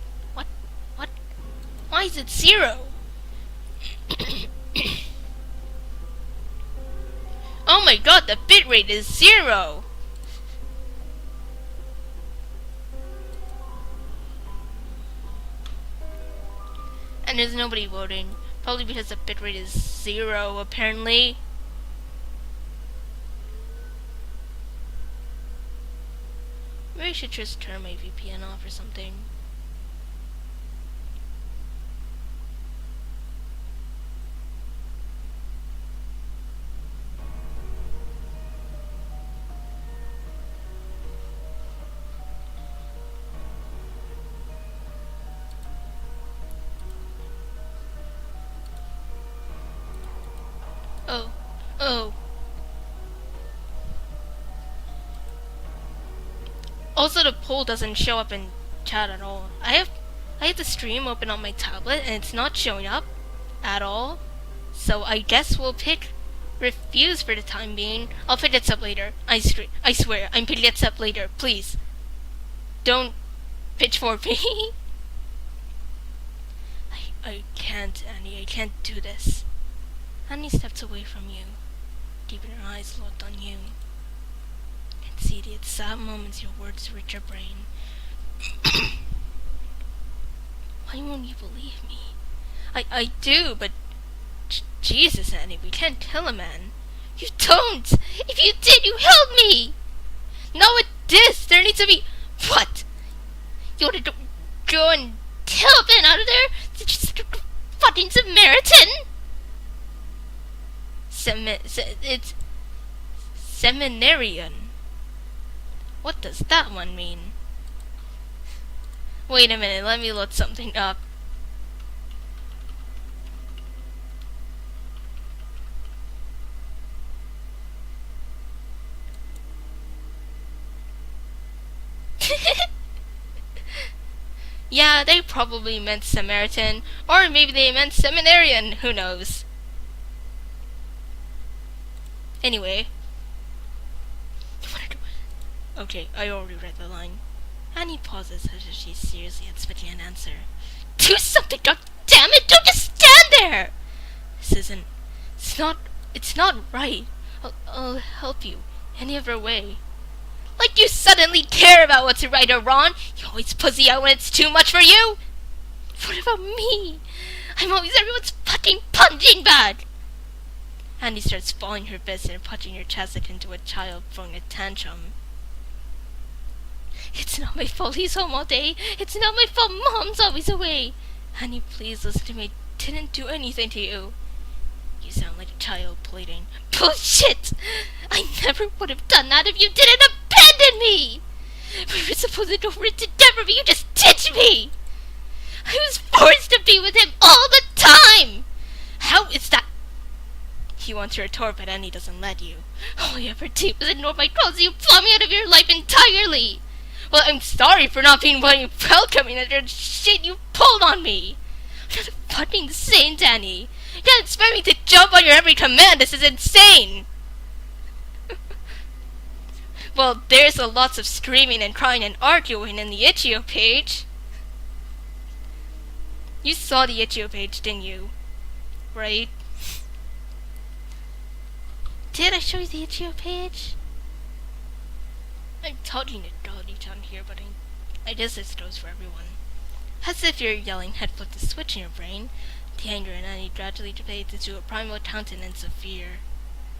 Why is it 0? Oh my god, the bitrate is 0! And there's nobody voting. Probably because the bitrate is 0, apparently. Maybe I should just turn my VPN off or something. Oh. Also, the poll doesn't show up in chat at all. I have the stream open on my tablet and it's not showing up at all. So I guess we'll pick refuse for the time being. I'll pick it up later. I swear, I'm picking it up later. Please, don't pitchfork me. I can't, Annie, I can't do this. Annie steps away from you, keeping her eyes locked on you. You can see the exact moments your words reach your brain. Why won't you believe me? I do, but Jesus, Annie, we can't kill a man. You don't! If you did, you help me! Not with this! There needs to be... What? You want to go and tell Ben out of there? It's fucking Samaritan! It's... Seminarian. What does that one mean? Wait a minute, let me look something up. Yeah, they probably meant Samaritan, or maybe they meant seminarian, who knows. Anyway. Okay, I already read the line. Annie pauses as if she's seriously expecting an answer. Do something, God damn it! Don't just stand there! This isn't... It's not right. I'll help you any other way. Like you suddenly care about what's right or wrong. You always pussy out when it's too much for you. What about me? I'm always everyone's fucking punching bag. Andy starts balling her fists and punching her chest like into a child throwing a tantrum. It's not my fault he's home all day. It's not my fault Mom's always away. Annie, please listen to me. I didn't do anything to you. You sound like a child pleading. Bullshit! I never would have done that if you didn't abandon me! We were supposed to go into Denver, but you just ditched me! I was forced to be with him all the time! How is that? You want to retort, but Annie doesn't let you. All you ever did was ignore my calls. You flung me out of your life entirely! Well, I'm sorry for not being welcoming after the shit you pulled on me! You're the fucking saint, Annie! You can't expect me to jump on your every command. This is insane. Well, there's lots of screaming and crying and arguing in the itch.io page. You saw the itch.io page, didn't you? Right? Did I show you the itch.io page? I'm talking to doggy down here, but I guess this goes for everyone. As if you're yelling had flipped a switch in your brain, the anger in Annie gradually fades into a primal countenance of fear.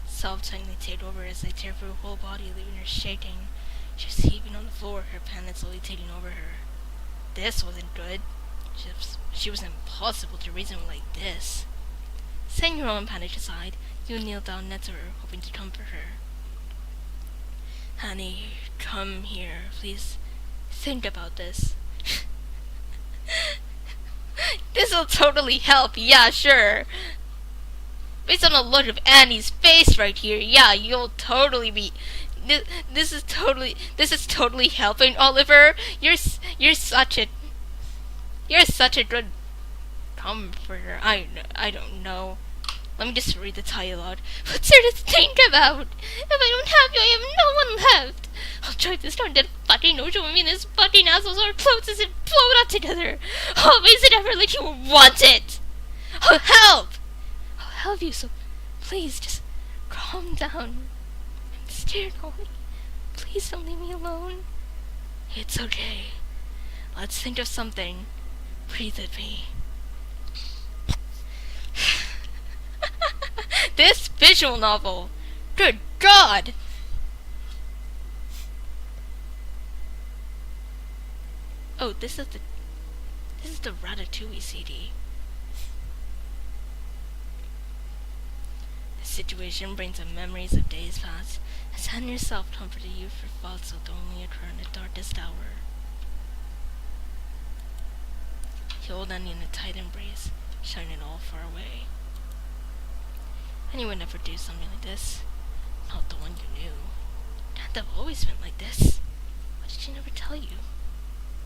Self-tightly take over as they tear through her whole body, leaving her shaking. She was heaving on the floor, her panic slowly taking over her. This wasn't good. She was impossible to reason with like this. Setting your own panic aside, you kneel down next to her, hoping to comfort her. Annie, come here, please. Think about this. This'll totally help, yeah, sure. Based on the look of Annie's face right here, yeah, you'll totally be... This is totally helping, Oliver. You're such a good comforter. I don't know. Let me just read the title out. What's there to think about? If I don't have you, I have no one left. I'll drive this darn dead fucking ocean with me and this fucking assholes are closest and blow it up together. Always and ever like you want it. I'll help. I'll help you, so please just calm down. I'm scared, Ollie. Please don't leave me alone. It's okay. Let's think of something. Breathe with me. This visual novel. Good God. Oh, this is the Ratatouille CD. This situation brings up memories of days past, as Anne yourself comforted you for thoughts that only occur in the darkest hour. You hold Annie in a tight embrace, shutting it all far away. Annie would never do something like this. Not the one you knew. Can't have always been like this. Why did she never tell you?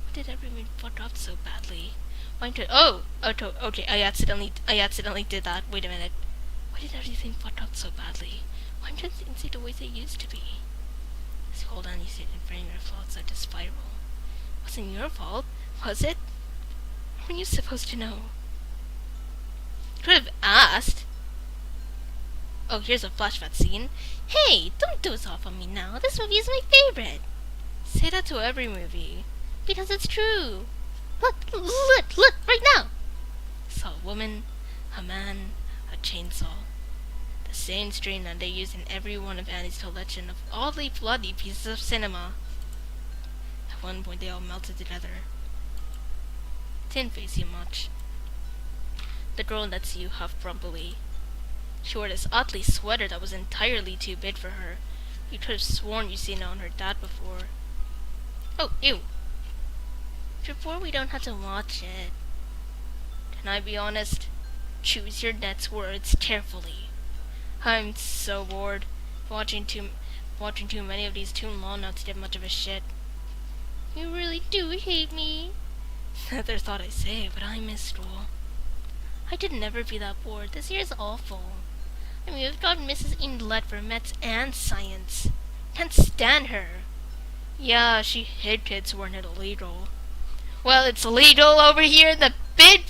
Why did everyone fuck up so badly? Why did... okay, I accidentally did that. Wait a minute. Why did everything fuck up so badly? Why did things see the way they used to be? As you hold Annie's hand and frame your thoughts out to spiral. Wasn't your fault, was it? How were you supposed to know? could have asked. Oh, here's a flashback scene. Hey, don't doze off on me now. This movie is my favorite. Say that to every movie. Because it's true. Look, right now. Saw a woman, a man, a chainsaw. The same strain that they use in every one of Annie's collection of oddly bloody pieces of cinema. At one point they all melted together. Didn't face you much. The girl lets you huff grumpily. She wore this oddly sweater that was entirely too big for her. You could have sworn you'd seen it on her dad before. Oh, ew. Before we don't have to watch it. Can I be honest? Choose your next words carefully. I'm so bored. Watching too many of these too long not to give much of a shit. You really do hate me. Never thought I'd say it, but I miss school. I could never be that bored. This year's awful. I mean, we've got Mrs. Inglet for Mets and Science. Can't stand her. Yeah, she hid kids who weren't illegal. Well, it's legal over here in the big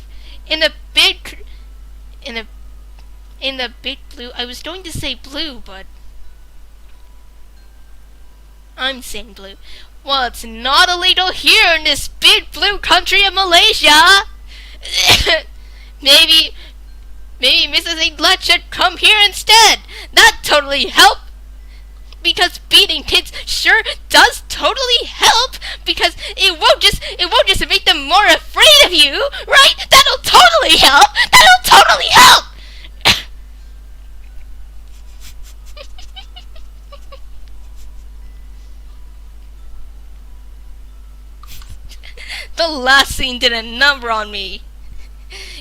blue. I was going to say blue, but I'm saying blue. Well, it's not illegal here in this big blue country of Malaysia. Maybe Mrs. Inglet should come here instead. That totally help. Because beating kids sure does totally help. Because it won't just make them more afraid of you, right? That'll totally help. The last scene did a number on me.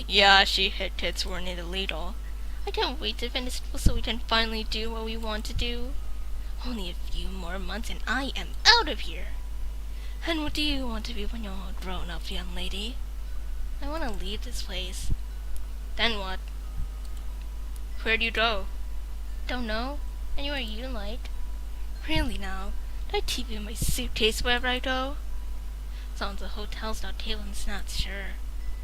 Yeah, she hit kids who weren't illegal. I can't wait to finish school so we can finally do what we want to do. Only a few more months and I am out of here. And what do you want to be when you're all grown up, young lady? I want to leave this place. Then what? Where do you go? Don't know. Anywhere you like. Really now? Do I keep you in my suitcase wherever I go? As long as the hotel's not Taylor's not sure.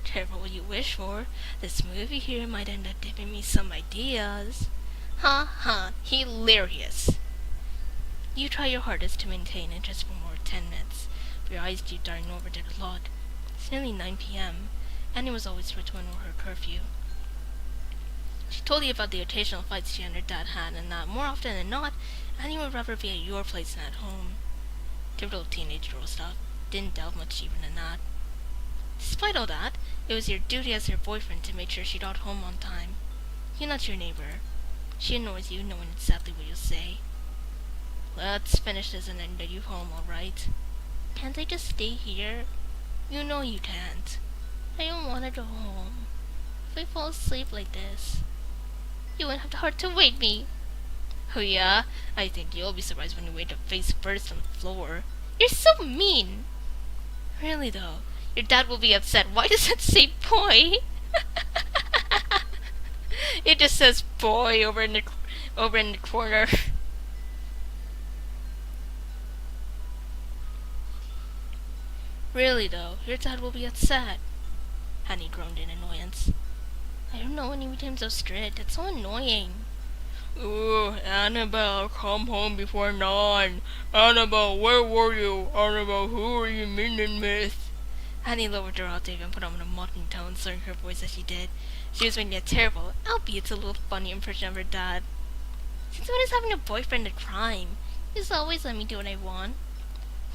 Careful what you wish for. This movie here might end up giving me some ideas. Ha ha, hilarious. You try your hardest to maintain interest for more 10 minutes, but your eyes keep darting over to the clock. It's nearly 9 p.m. Annie was always returning her curfew. She told you about the occasional fights she and her dad had, and that more often than not, Annie would rather be at your place than at home. Typical teenage girl stuff. Didn't delve much deeper than that. Despite all that, it was your duty as her boyfriend to make sure she got home on time. You're not your neighbor. She annoys you knowing exactly what you'll say. Let's finish this and then get you home, alright? Can't I just stay here? You know you can't. I don't want to go home. If I fall asleep like this, you wouldn't have the heart to wake me. Oh yeah? I think you'll be surprised when you wake up face first on the floor. You're so mean! Really though, your dad will be upset. Why does it say boy? It just says boy over in the corner. Really though, your dad will be upset. Annie groaned in annoyance. I don't know when you became so strict. It's so annoying. Ooh, Annabelle, come home before 9. Annabelle, where were you? Annabelle, who were you meeting with? Annie lowered her octave and put on a mocking tone, slurring her voice as she did. She was making a terrible, albeit a little funny impression of her dad. Since when is having a boyfriend a crime? You just always let me do what I want.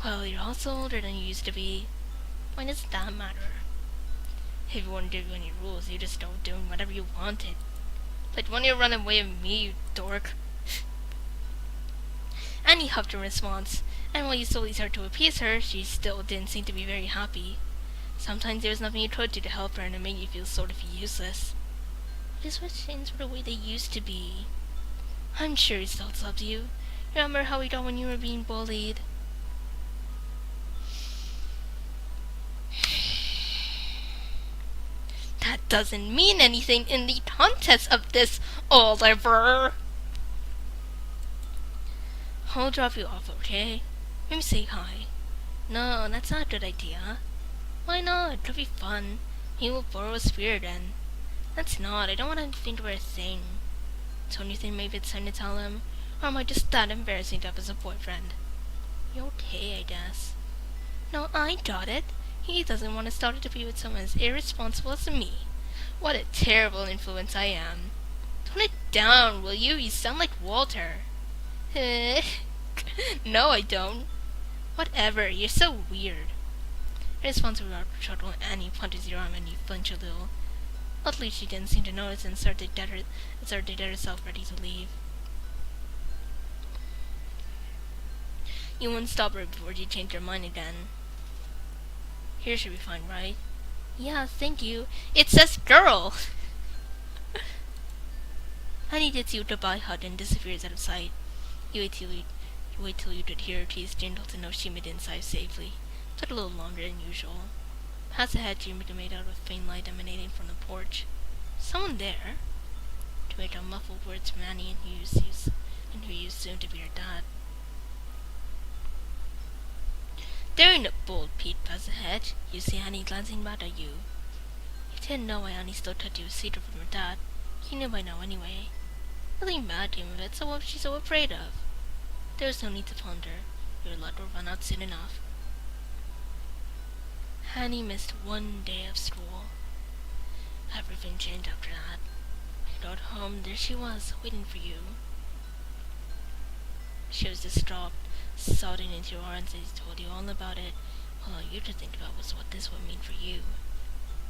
Well, you're also older than you used to be. Why does that matter? If you wouldn't give you any rules, you just start doing whatever you wanted. Like when you run away with me, you dork. Annie huffed in response, and while you slowly started to appease her, she still didn't seem to be very happy. Sometimes there was nothing you could do to help her, and it made you feel sort of useless. Just wish things were the way they used to be. I'm sure he still loves you. Remember how we got when you were being bullied? That doesn't mean anything in the context of this, Oliver. I'll drop you off, okay? Maybe say hi. No, that's not a good idea. Why not? It'll be fun. He will borrow a spear again. That's not. I don't want to think we're a thing. Don't you think maybe it's time to tell him? Or am I just that embarrassing to have as a boyfriend? You're okay, I guess. No, I got it. He doesn't want to start to be with someone as irresponsible as me. What a terrible influence I am. Tone it down, will you? You sound like Walter. No, I don't. Whatever, you're so weird. In response to our shuttle, Annie punches your arm and you flinch a little. Luckily, she didn't seem to notice and started to get herself ready to leave. You won't stop her before you change your mind again. Here should be fine, right? Yeah, thank you. It says girl! Annie gets you to buy hut and disappears out of sight. You wait till you could hear her teeth gentle to know she made it inside safely. Took a little longer than usual. Past ahead, she made out a faint light emanating from the porch. Someone there? To make out muffled words from Annie and who used soon to be her dad. Daring a bold peep past ahead, you see Annie glancing back at you. You didn't know why Annie still kept you a secret from her dad. You knew by now anyway. Nothing bad came of it, so what was she so afraid of? There was no need to ponder. Your luck would run out soon enough. Annie missed one day of school. Everything changed after that. When you got home, there she was, waiting for you. She was distraught, sobbing into your arms as he told you all about it. All you could think about was what this would mean for you.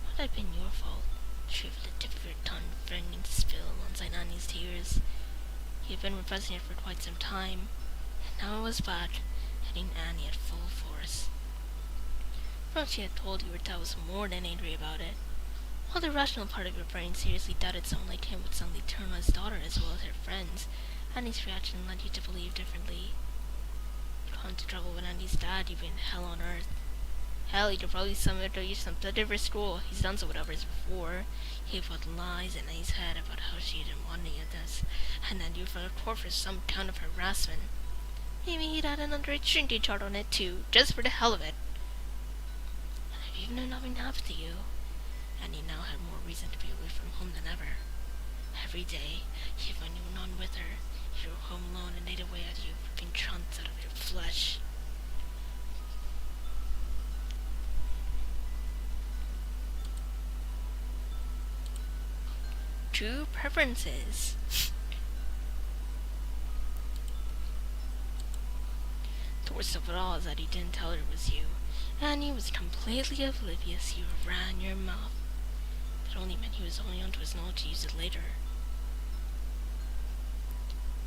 What had been your fault? She felt the tip of your tongue threatening to spill alongside Annie's tears. You had been repressing it for quite some time, and now it was back, hitting Annie at full force. From what she had told you, your dad was more than angry about it. While the rational part of your brain seriously doubted someone like him would suddenly turn on his daughter as well as her friends, Annie's reaction led you to believe differently. You got into trouble with Annie's dad, you've been hell on earth. Hell, you could probably summon to use some blood over school. He's done so with others before. He put lies in his head about how she didn't want any of this, and then you felt court for some kind of harassment. Maybe he'd had an underage drinking chart on it too, just for the hell of it. And if even though nothing happened to you, Annie now had more reason to be away from home than ever. Every day, even when you were not with her, you were home alone and ate away at you, ripping chunks out of your flesh. True preferences. The worst of it all is that he didn't tell her it was you. Annie was completely oblivious you ran your mouth. It only meant he was holding onto his knowledge to use it later.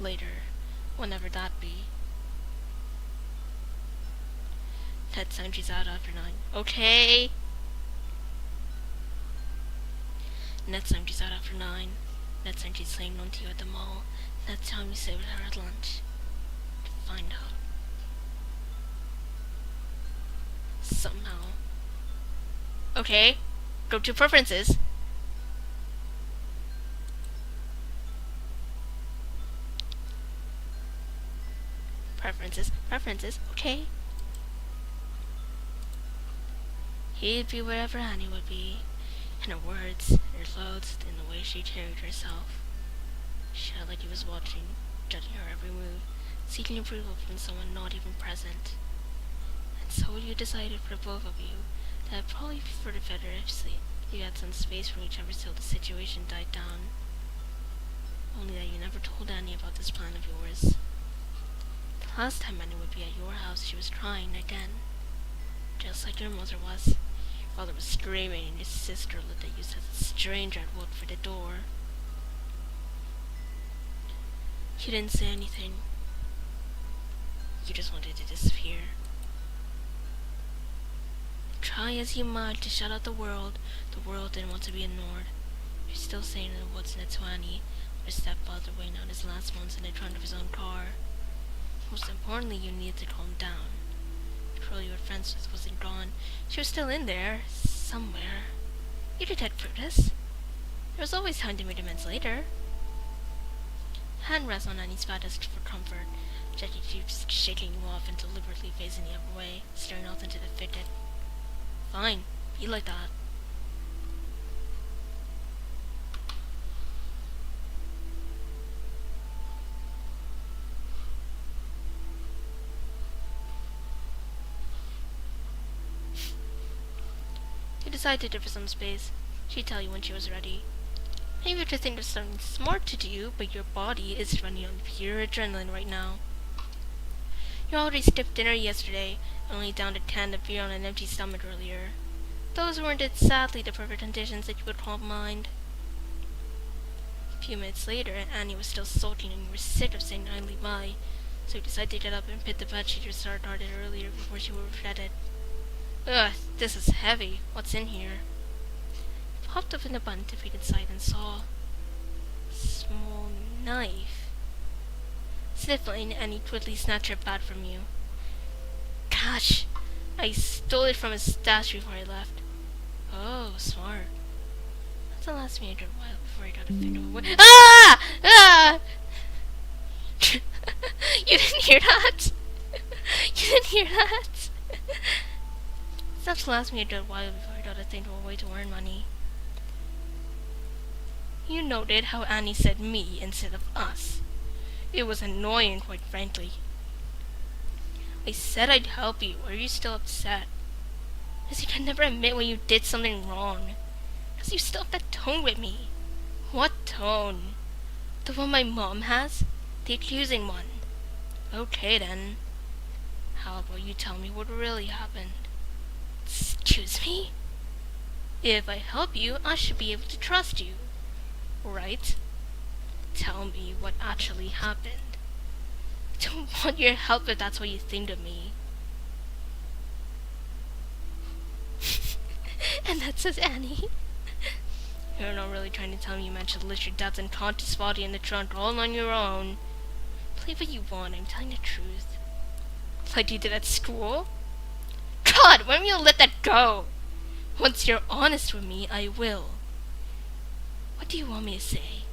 Later, whenever that be. Next time she's out after 9. Okay? Next time she's out after 9. Next time she's slammed onto you at the mall. Next time you sit with her at lunch. To find out. Somehow. Okay, go to preferences. Preferences, okay. He'd be wherever Annie would be. In her words, her clothes, in the way she carried herself. She felt like he was watching, judging her every move, seeking approval from someone not even present. And so you decided for the both of you that it'd probably be for the better if you had some space from each other till the situation died down. Only that you never told Annie about this plan of yours. The last time Annie would be at your house, she was crying again. Just like your mother was. Your father was screaming, and your sister looked at you as a stranger had walked through the door. You didn't say anything. You just wanted to disappear. Try as you might to shut out the world didn't want to be ignored. You're still staying in the woods next to Annie, with your stepfather waiting out his last months in the trunk of his own car. Most importantly, you needed to calm down. The girl you were friends with wasn't gone. She was still in there, somewhere. You could get through this. There was always time to meet amends later. Hand rests on Annie's fat desk for comfort. Jackie keeps shaking you off and deliberately facing the other way, staring out into the thicket. Fine, be like that. decided to give her some space. She'd tell you when she was ready. Maybe you just think there's something smart to do, but your body is running on pure adrenaline right now. You already skipped dinner yesterday, and only downed a can of beer on an empty stomach earlier. Those weren't sadly the perfect conditions that you would call mind. A few minutes later, Annie was still sulking and you were sick of saying idly bye, so you decided to get up and pit the bedsheet you started earlier before she would regret it. Ugh, this is heavy. What's in here? You popped up in the bun to peek inside and saw a small knife. Sniffling, Annie quickly snatched her bat from you. Gosh, I stole it from his stash before I left. Oh, smart. That'll last me a good while before I got to think of a way. Ah! Ah! You didn't hear that? You didn't hear that? That'll last me a good while before I got to think of a way to earn money. You noted how Annie said me instead of us. It was annoying, quite frankly. I said I'd help you. Why are you still upset? Because you can never admit when you did something wrong. Because you still have that tone with me. What tone? The one my mom has? The accusing one. Okay then. How about you tell me what really happened? Excuse me? If I help you, I should be able to trust you. Right? Tell me what actually happened. I don't want your help if that's what you think of me. And that says Annie. You're not really trying to tell me you managed to lift your dad's unconscious body in the trunk all on your own. Believe what you want, I'm telling the truth. Like you did at school? God, when will you let that go? Once you're honest with me, I will. What do you want me to say?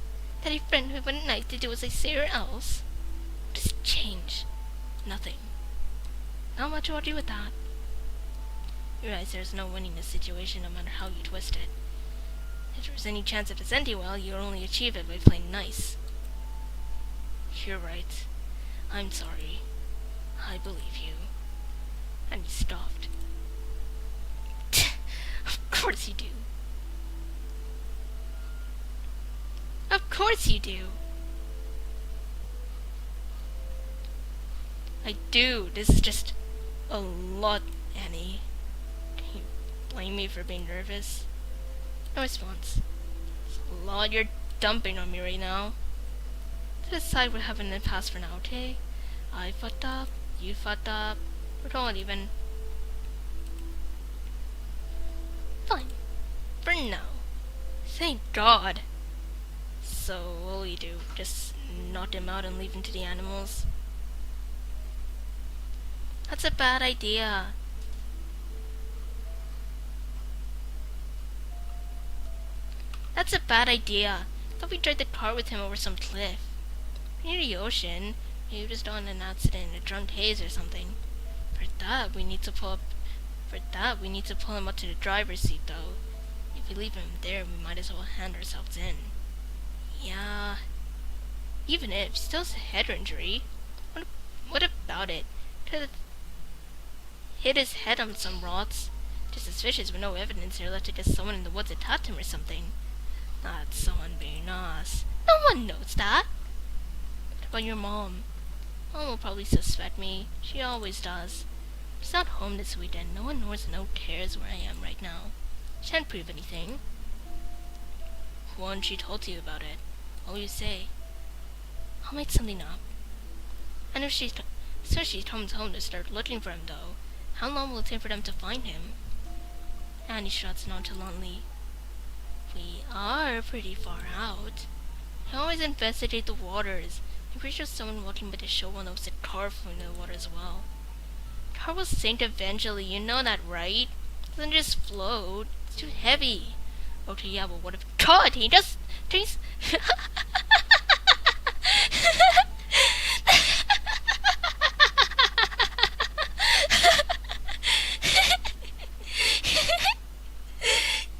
That a friend who wouldn't like to do as I say or else? What does it change? Nothing. Not much to do with that. You realize there's no winning this situation no matter how you twist it. If there's any chance of this ending well, you'll only achieve it by playing nice. You're right. I'm sorry. I believe you. And he stopped. Of course you do. Of course you do. I do. This is just a lot, Annie. Can you blame me for being nervous? No response. It's a lot you're dumping on me right now. To decide what happened in the past for now, okay? I fucked up, you fucked up, we're totally even. Fine. For now. Thank God. So, what will you do? Just knock him out and leave him to the animals? That's a bad idea. That's a bad idea. I thought we tried the car with him over some cliff. Near the ocean. Maybe just on an accident, a drunk haze or something. For that, we need to pull him up to the driver's seat, though. If we leave him there, we might as well hand ourselves in. Yeah. Even if, still has a head injury. What about it? Could've hit his head on some rocks. Just suspicious with no evidence there left to guess someone in the woods attacked him or something. Not someone being us. No one knows that. What about your mom? Mom will probably suspect me. She always does. She's not home this weekend. No one knows, no cares where I am right now. She can't prove anything. Once she told you about it, what will you say? I'll make something up. And if she comes home to start looking for him, though, how long will it take for them to find him? Annie shrugs nonchalantly. We are pretty far out. I always investigate the waters. I'm pretty sure someone walking by the shovel knows the car flew into the water as well. The car will sink eventually, you know that, right? It doesn't just float. It's too heavy. Okay, yeah, but what if... God, he just... He's...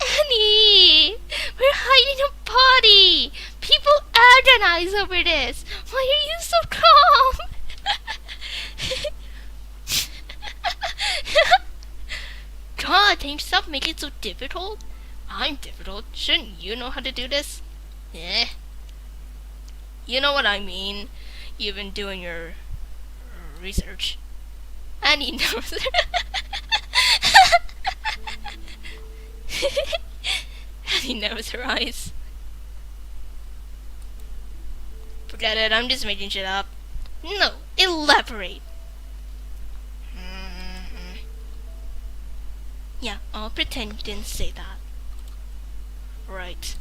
Annie! We're hiding a body! People agonize over this! Why are you so calm? God, Can you stop making it so difficult? I'm difficult. Shouldn't you know how to do this? Eh. You know what I mean. You've been doing your research. And he knows. And he knows her eyes. Forget it, I'm just making shit up. No, elaborate. Yeah, I'll pretend you didn't say that. Right.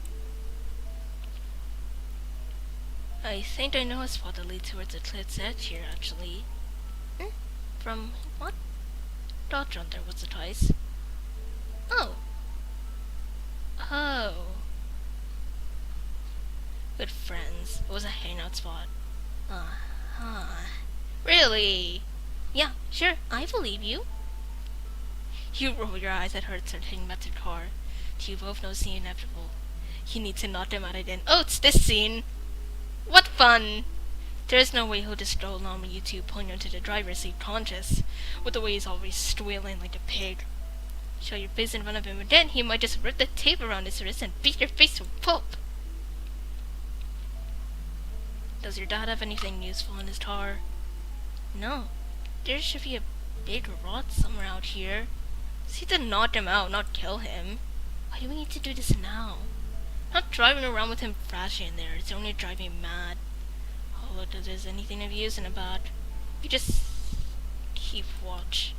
I think I know a spot that leads towards the cliff's edge here, actually. From what? Dodge Runner was the twice. Oh. Oh. Good friends. It was a hangout spot. Uh-huh. Really? Yeah, sure, I believe you. You roll your eyes at her and start thinking about the car. You both know the inevitable. You need to knock him out again. Oh, it's this scene! What fun! There's no way he'll just stroll along with you two pulling onto the driver's seat conscious, with the way he's always squealing like a pig. Show your face in front of him, and then he might just rip the tape around his wrist and beat your face to pulp. Does your dad have anything useful in his car? No. There should be a big rod somewhere out here. See to knock him out, not kill him. Why do we need to do this now? Not driving around with him thrashing in there. It's only driving me mad. Oh, look, if there's anything of use in about. You just keep watch.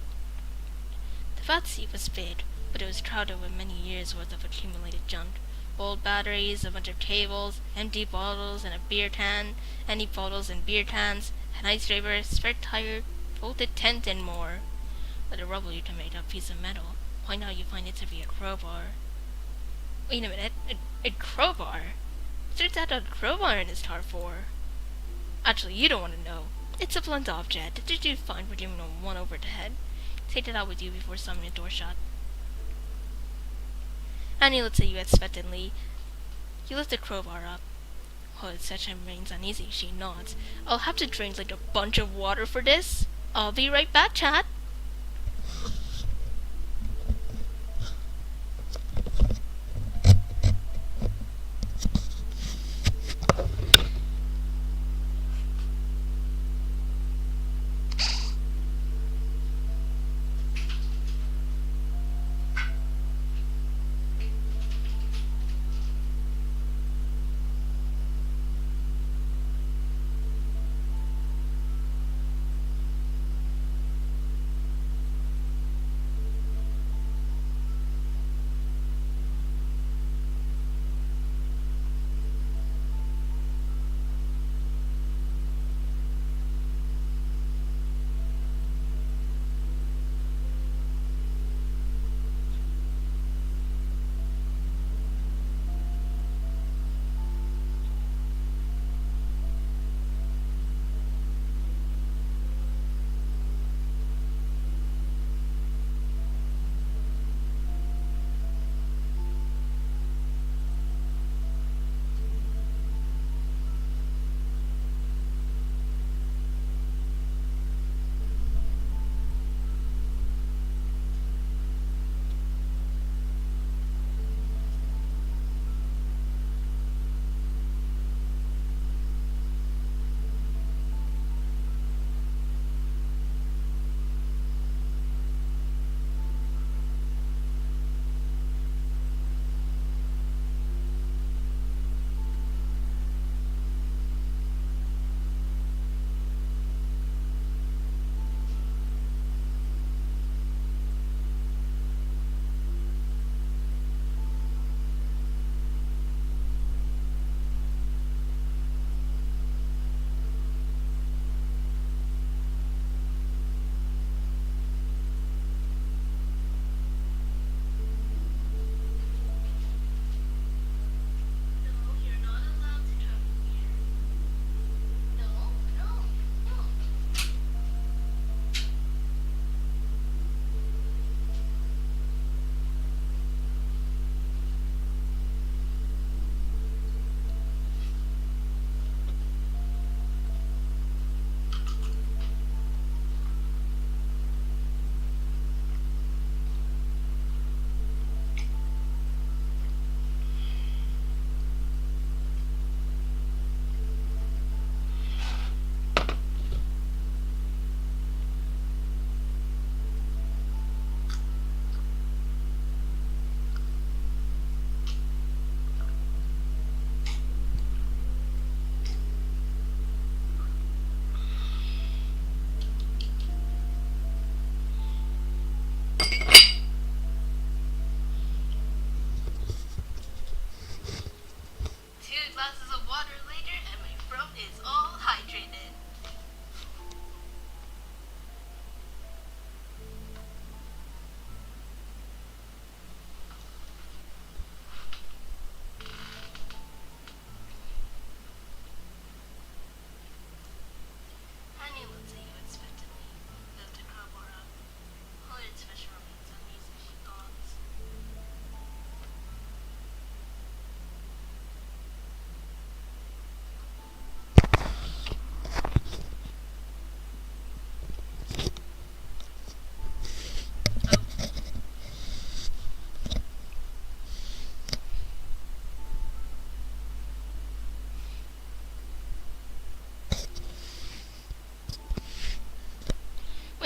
The fat seat was big, but it was crowded with many years' worth of accumulated junk. Old batteries, a bunch of cables, empty bottles and a beer can, empty bottles and beer cans, an ice scraper, spare tire, folded tent and more. With a rubble you can make a piece of metal. Why now you find it to be a crowbar. Wait a minute, a crowbar? What's that a crowbar in his car for? Actually, you don't want to know. It's a blunt object that did you find for giving one over the head. Take it out with you before slamming the door shut. Annie looked at you expectantly. You lift the crowbar up. Oh, it such remains uneasy, she nods. I'll have to drink like a bunch of water for this. I'll be right back, chat.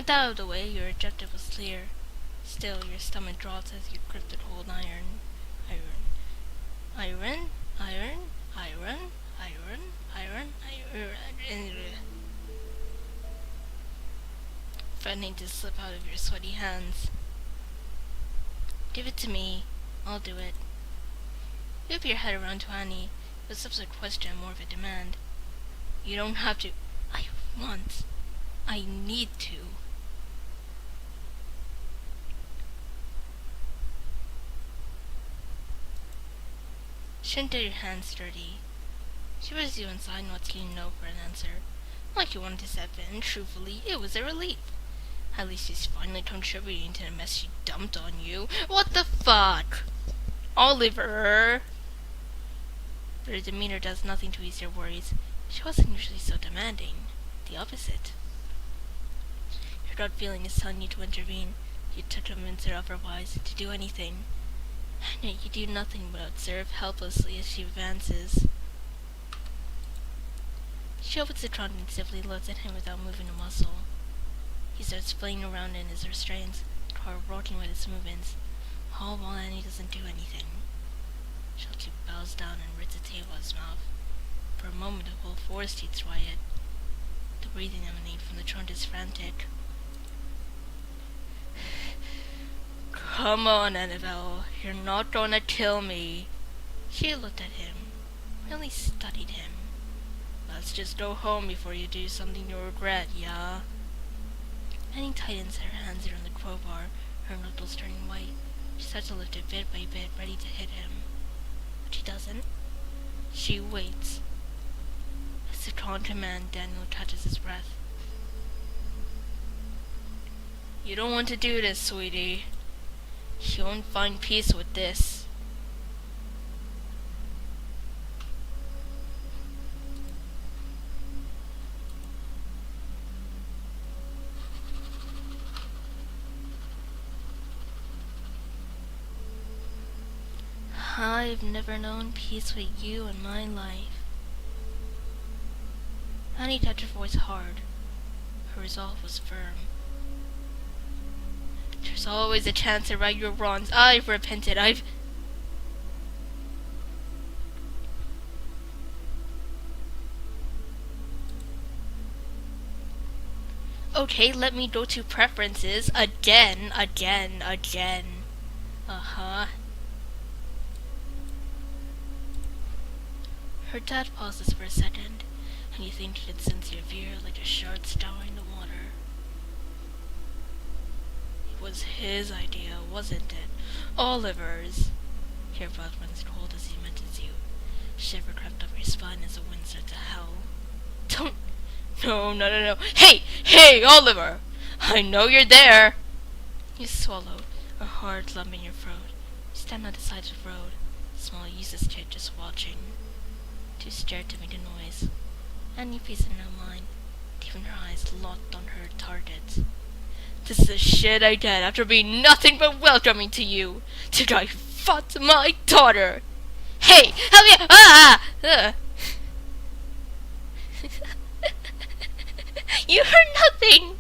that out of the way, your objective was clear. Still, your stomach drops as you grip the cold iron. Iron, iron, iron, iron, iron, iron, threatening to slip out of your sweaty hands. Give it to me. I'll do it. You whip your head around to Annie, but stops a question, more of a demand. You don't have to. I want. I need to. Shouldn't get your hands dirty. She pushes you inside and lets you know for an answer. Like you wanted to step in, truthfully, it was a relief. At least she's finally contributing to the mess she dumped on you. What the fuck? Oliver! But her demeanor does nothing to ease your worries. She wasn't usually so demanding. The opposite. Your gut feeling is telling you to intervene. You to convince her otherwise, to do anything. And yet you do nothing but observe helplessly as she advances. She opens the trunk and simply looks at him without moving a muscle. He starts playing around in his restraints, the car rocking with its movements, all while Annie doesn't do anything. Shelty bows down and rids the tail of his mouth. For a moment the whole forest eats riot. The breathing emanating from the trunk is frantic. Come on, Annabelle, you're not gonna kill me. She looked at him, really studied him. Let's just go home before you do something you'll regret, yeah? Annie tightens her hands around the crowbar, her knuckles turning white. She starts to lift it bit by bit, ready to hit him. But she doesn't. She waits. As the calm command, Daniel catches his breath. You don't want to do this, sweetie. You won't find peace with this. I've never known peace with you in my life. Annie touched her voice hard. Her resolve was firm. There's always a chance to right your wrongs. I've repented. Okay, let me go to preferences. Again. Uh-huh. Her dad pauses for a second, and you think you can sense your fear like a shard scouring the water. It was his idea, wasn't it? Oliver's. Your blood runs cold as he mentions you. Shiver crept up your spine as the wind starts to howl. Don't. No. Hey, Oliver! I know you're there! You swallow, a hard lump in your throat. You stand on the side of the road, small useless kid just watching. Too scared to make a noise. Annie pays it no mind, keeping her eyes locked on her target. This is the shit I get after being nothing but welcoming to you. To guy who fought my daughter. Hey, help me! You heard nothing!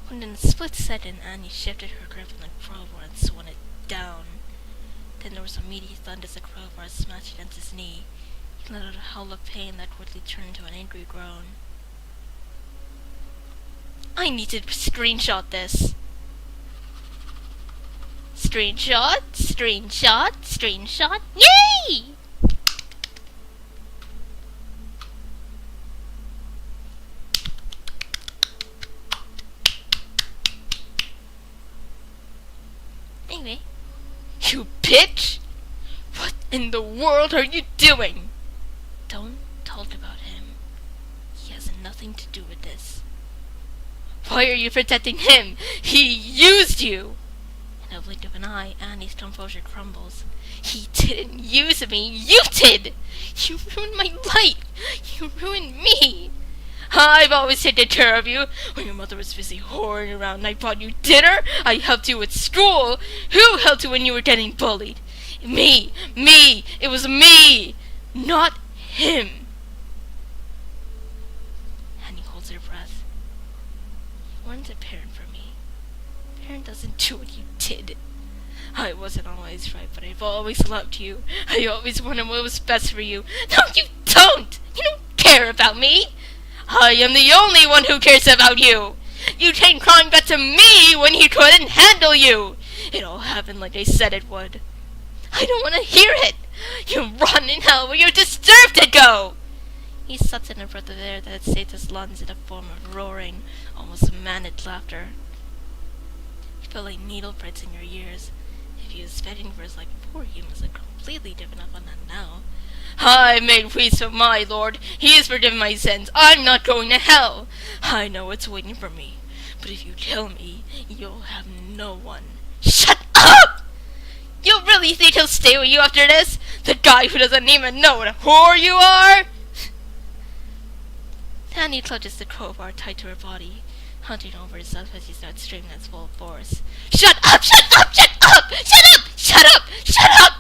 When in a split second, Annie shifted her grip on the crowbar and swung it down. Then there was immediate thunder as the crowbar smashed against his knee. He let out a howl of pain that quickly turned into an angry groan. I need to screenshot this. Screenshot. Yay! Anyway. You bitch! What in the world are you doing? Don't talk about him. He has nothing to do with this. Why are you protecting him? He used you! In a blink of an eye, Annie's composure crumbles. He didn't use me! You did! You ruined my life! You ruined me! I've always taken care of you. When your mother was busy whoring around and I bought you dinner, I helped you with school. Who helped you when you were getting bullied? Me! It was me! Not him! Annie holds her weren't a parent for me. Parent doesn't do what you did. I wasn't always right, but I've always loved you. I always wanted what was best for you. No, you don't! You don't care about me! I am the only one who cares about you! You chained crime back to me when he couldn't handle you! It all happened like they said it would. I don't want to hear it! You rot in hell where you deserve to go! He sucked in a breath of air that had saved his lungs in a form of roaring, almost manic laughter. He felt like needle threads in your ears. If he was fighting for his life before, he must have completely given up on that now. I made peace with my Lord. He has forgiven my sins. I'm not going to hell. I know what's waiting for me. But if you kill me, you'll have no one. Shut up! You really think he'll stay with you after this? The guy who doesn't even know what a whore you are? Danny clutches the crowbar tight to her body, hunting over herself as he starts screaming at full force. Shut up! Shut up! Shut up! Shut up! Shut up! Shut up!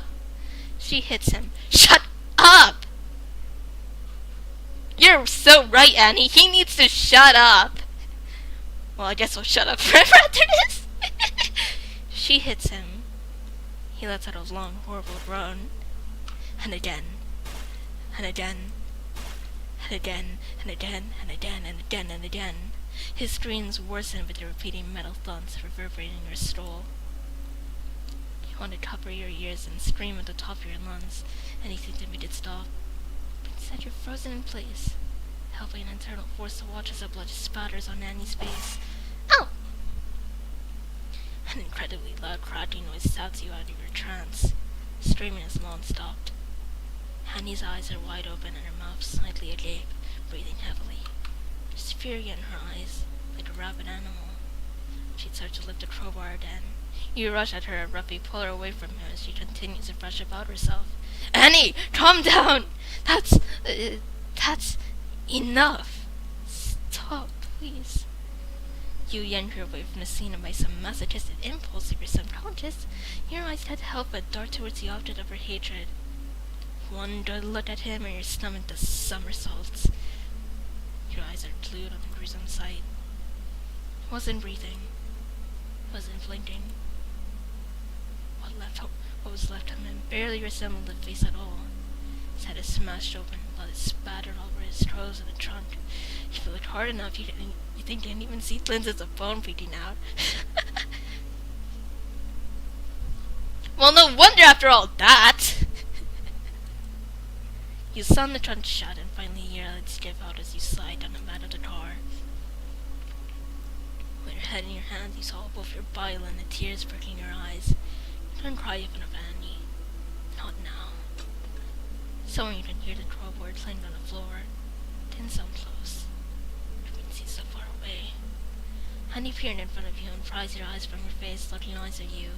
She hits him. Shut up! You're so right, Annie. He needs to shut up. Well, I guess I'll shut up forever after this. She hits him. He lets out a long, horrible groan. And again. And again. And again. And again. And again. And again. And again. His screams worsen with the repeating metal thumps reverberating in your skull. You want to cover your ears and scream at the top of your lungs, anything to make it stop. But instead you're frozen in place, held by an internal force to watch as the blood spatters on Annie's face. Ow! An incredibly loud cracking noise shouts you out of your trance. Screaming is non-stopped. Annie's eyes are wide open and her mouth slightly agape, breathing heavily. There's fury in her eyes, like a rabid animal. She starts to lift the crowbar again. You rush at her and roughly pull her away from her as she continues to rush about herself. Annie, calm down! That's enough. Stop, please. You yank her away from the scene and by some masochistic impulse of your subconscious, your eyes can't help but dart towards the object of her hatred. One good look at him and your stomach does somersaults. Your eyes are glued on the gruesome sight. He wasn't breathing. He wasn't blinking. What was left of him barely resembled a face at all. His head is smashed open, blood is spattered all over his toes and the trunk. You feel it hard enough you think you can even see lenses of bone peeking out. Well, no wonder after all that! You slam the trunk shut and finally hear lights give out as you slide down the mat of the car. With your head in your hands, you saw both your bile and the tears pricking your eyes. You couldn't cry in front of Annie. Not now. Someone you can hear the crowbar clang on the floor. Didn't sound close. You can see so far away. Annie peered in front of you and pries your eyes from your face, looking eyes at you.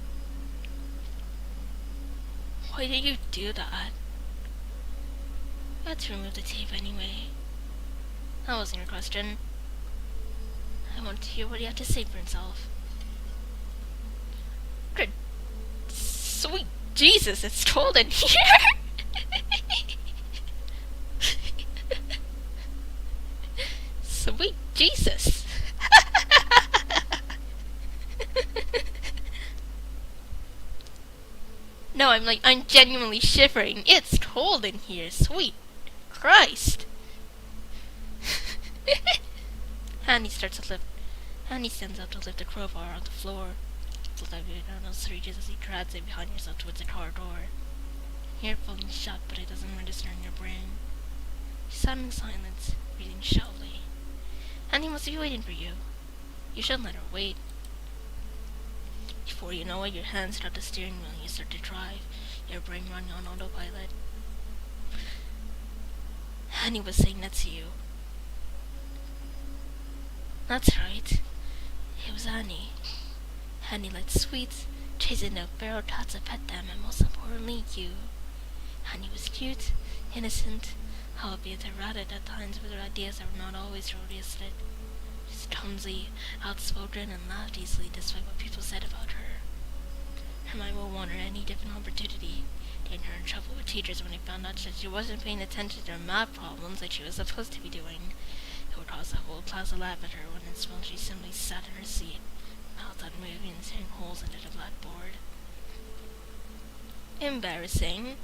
Why did you do that? You had to remove the tape anyway. That wasn't your question. I want to hear what he had to say for himself. Good sweet Jesus, it's cold in here! Sweet Jesus! No, I'm genuinely shivering. It's cold in here, sweet Christ! Annie stands up to lift the crowbar on the floor. The lever down reaches as he drags it behind yourself towards the car door. You hear it falling shut, but it doesn't register in your brain. You sat in silence, breathing shallowly. Annie must be waiting for you. You shouldn't let her wait. Before you know it, your hands grab the steering wheel and you start to drive, your brain running on autopilot. Annie was saying that to you. That's right. It was Annie. Annie liked sweets, chasing the feral cats to pet them, and most importantly, you. Annie was cute, innocent, albeit erratic at times with her ideas that were not always realistic. She's clumsy, outspoken, and laughed easily despite what people said about her. Her mind will wander any given opportunity, getting her in trouble with teachers when they found out that she wasn't paying attention to her math problems like she was supposed to be doing. It It would cause the whole class to laugh at her when in small she simply sat in her seat, mouth unmoving and staring holes into the blackboard. Embarrassing.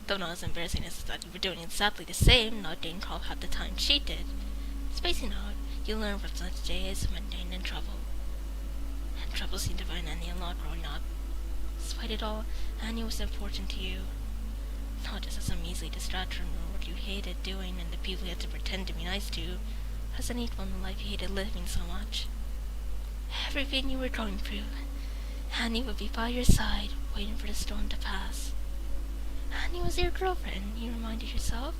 Though not as embarrassing as that you were doing exactly the same, not getting called half the time she did. Spacing out, you learn from such days mundane and trouble. And trouble seemed to find Annie a lot growing up. Despite it all, Annie was important to you. Not just as some easily distraction from what you hated doing and the people you had to pretend to be nice to, as an equal in the life you hated living so much. Everything you were going through, Annie would be by your side, waiting for the storm to pass. Annie was your girlfriend, you reminded yourself.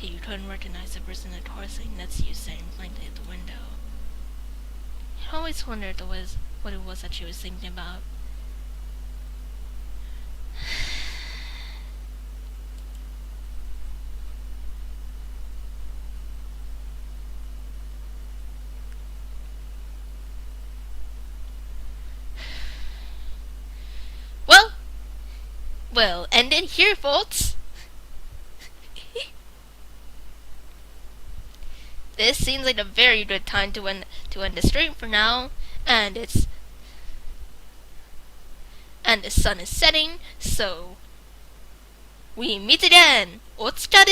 Yet you couldn't recognize the person in the car sitting next to you staring blankly at the window. You always wondered what it was that she was thinking about. Well, end it here, folks. This seems like a very good time to end the stream for now, and the sun is setting, so we meet again. Otsuka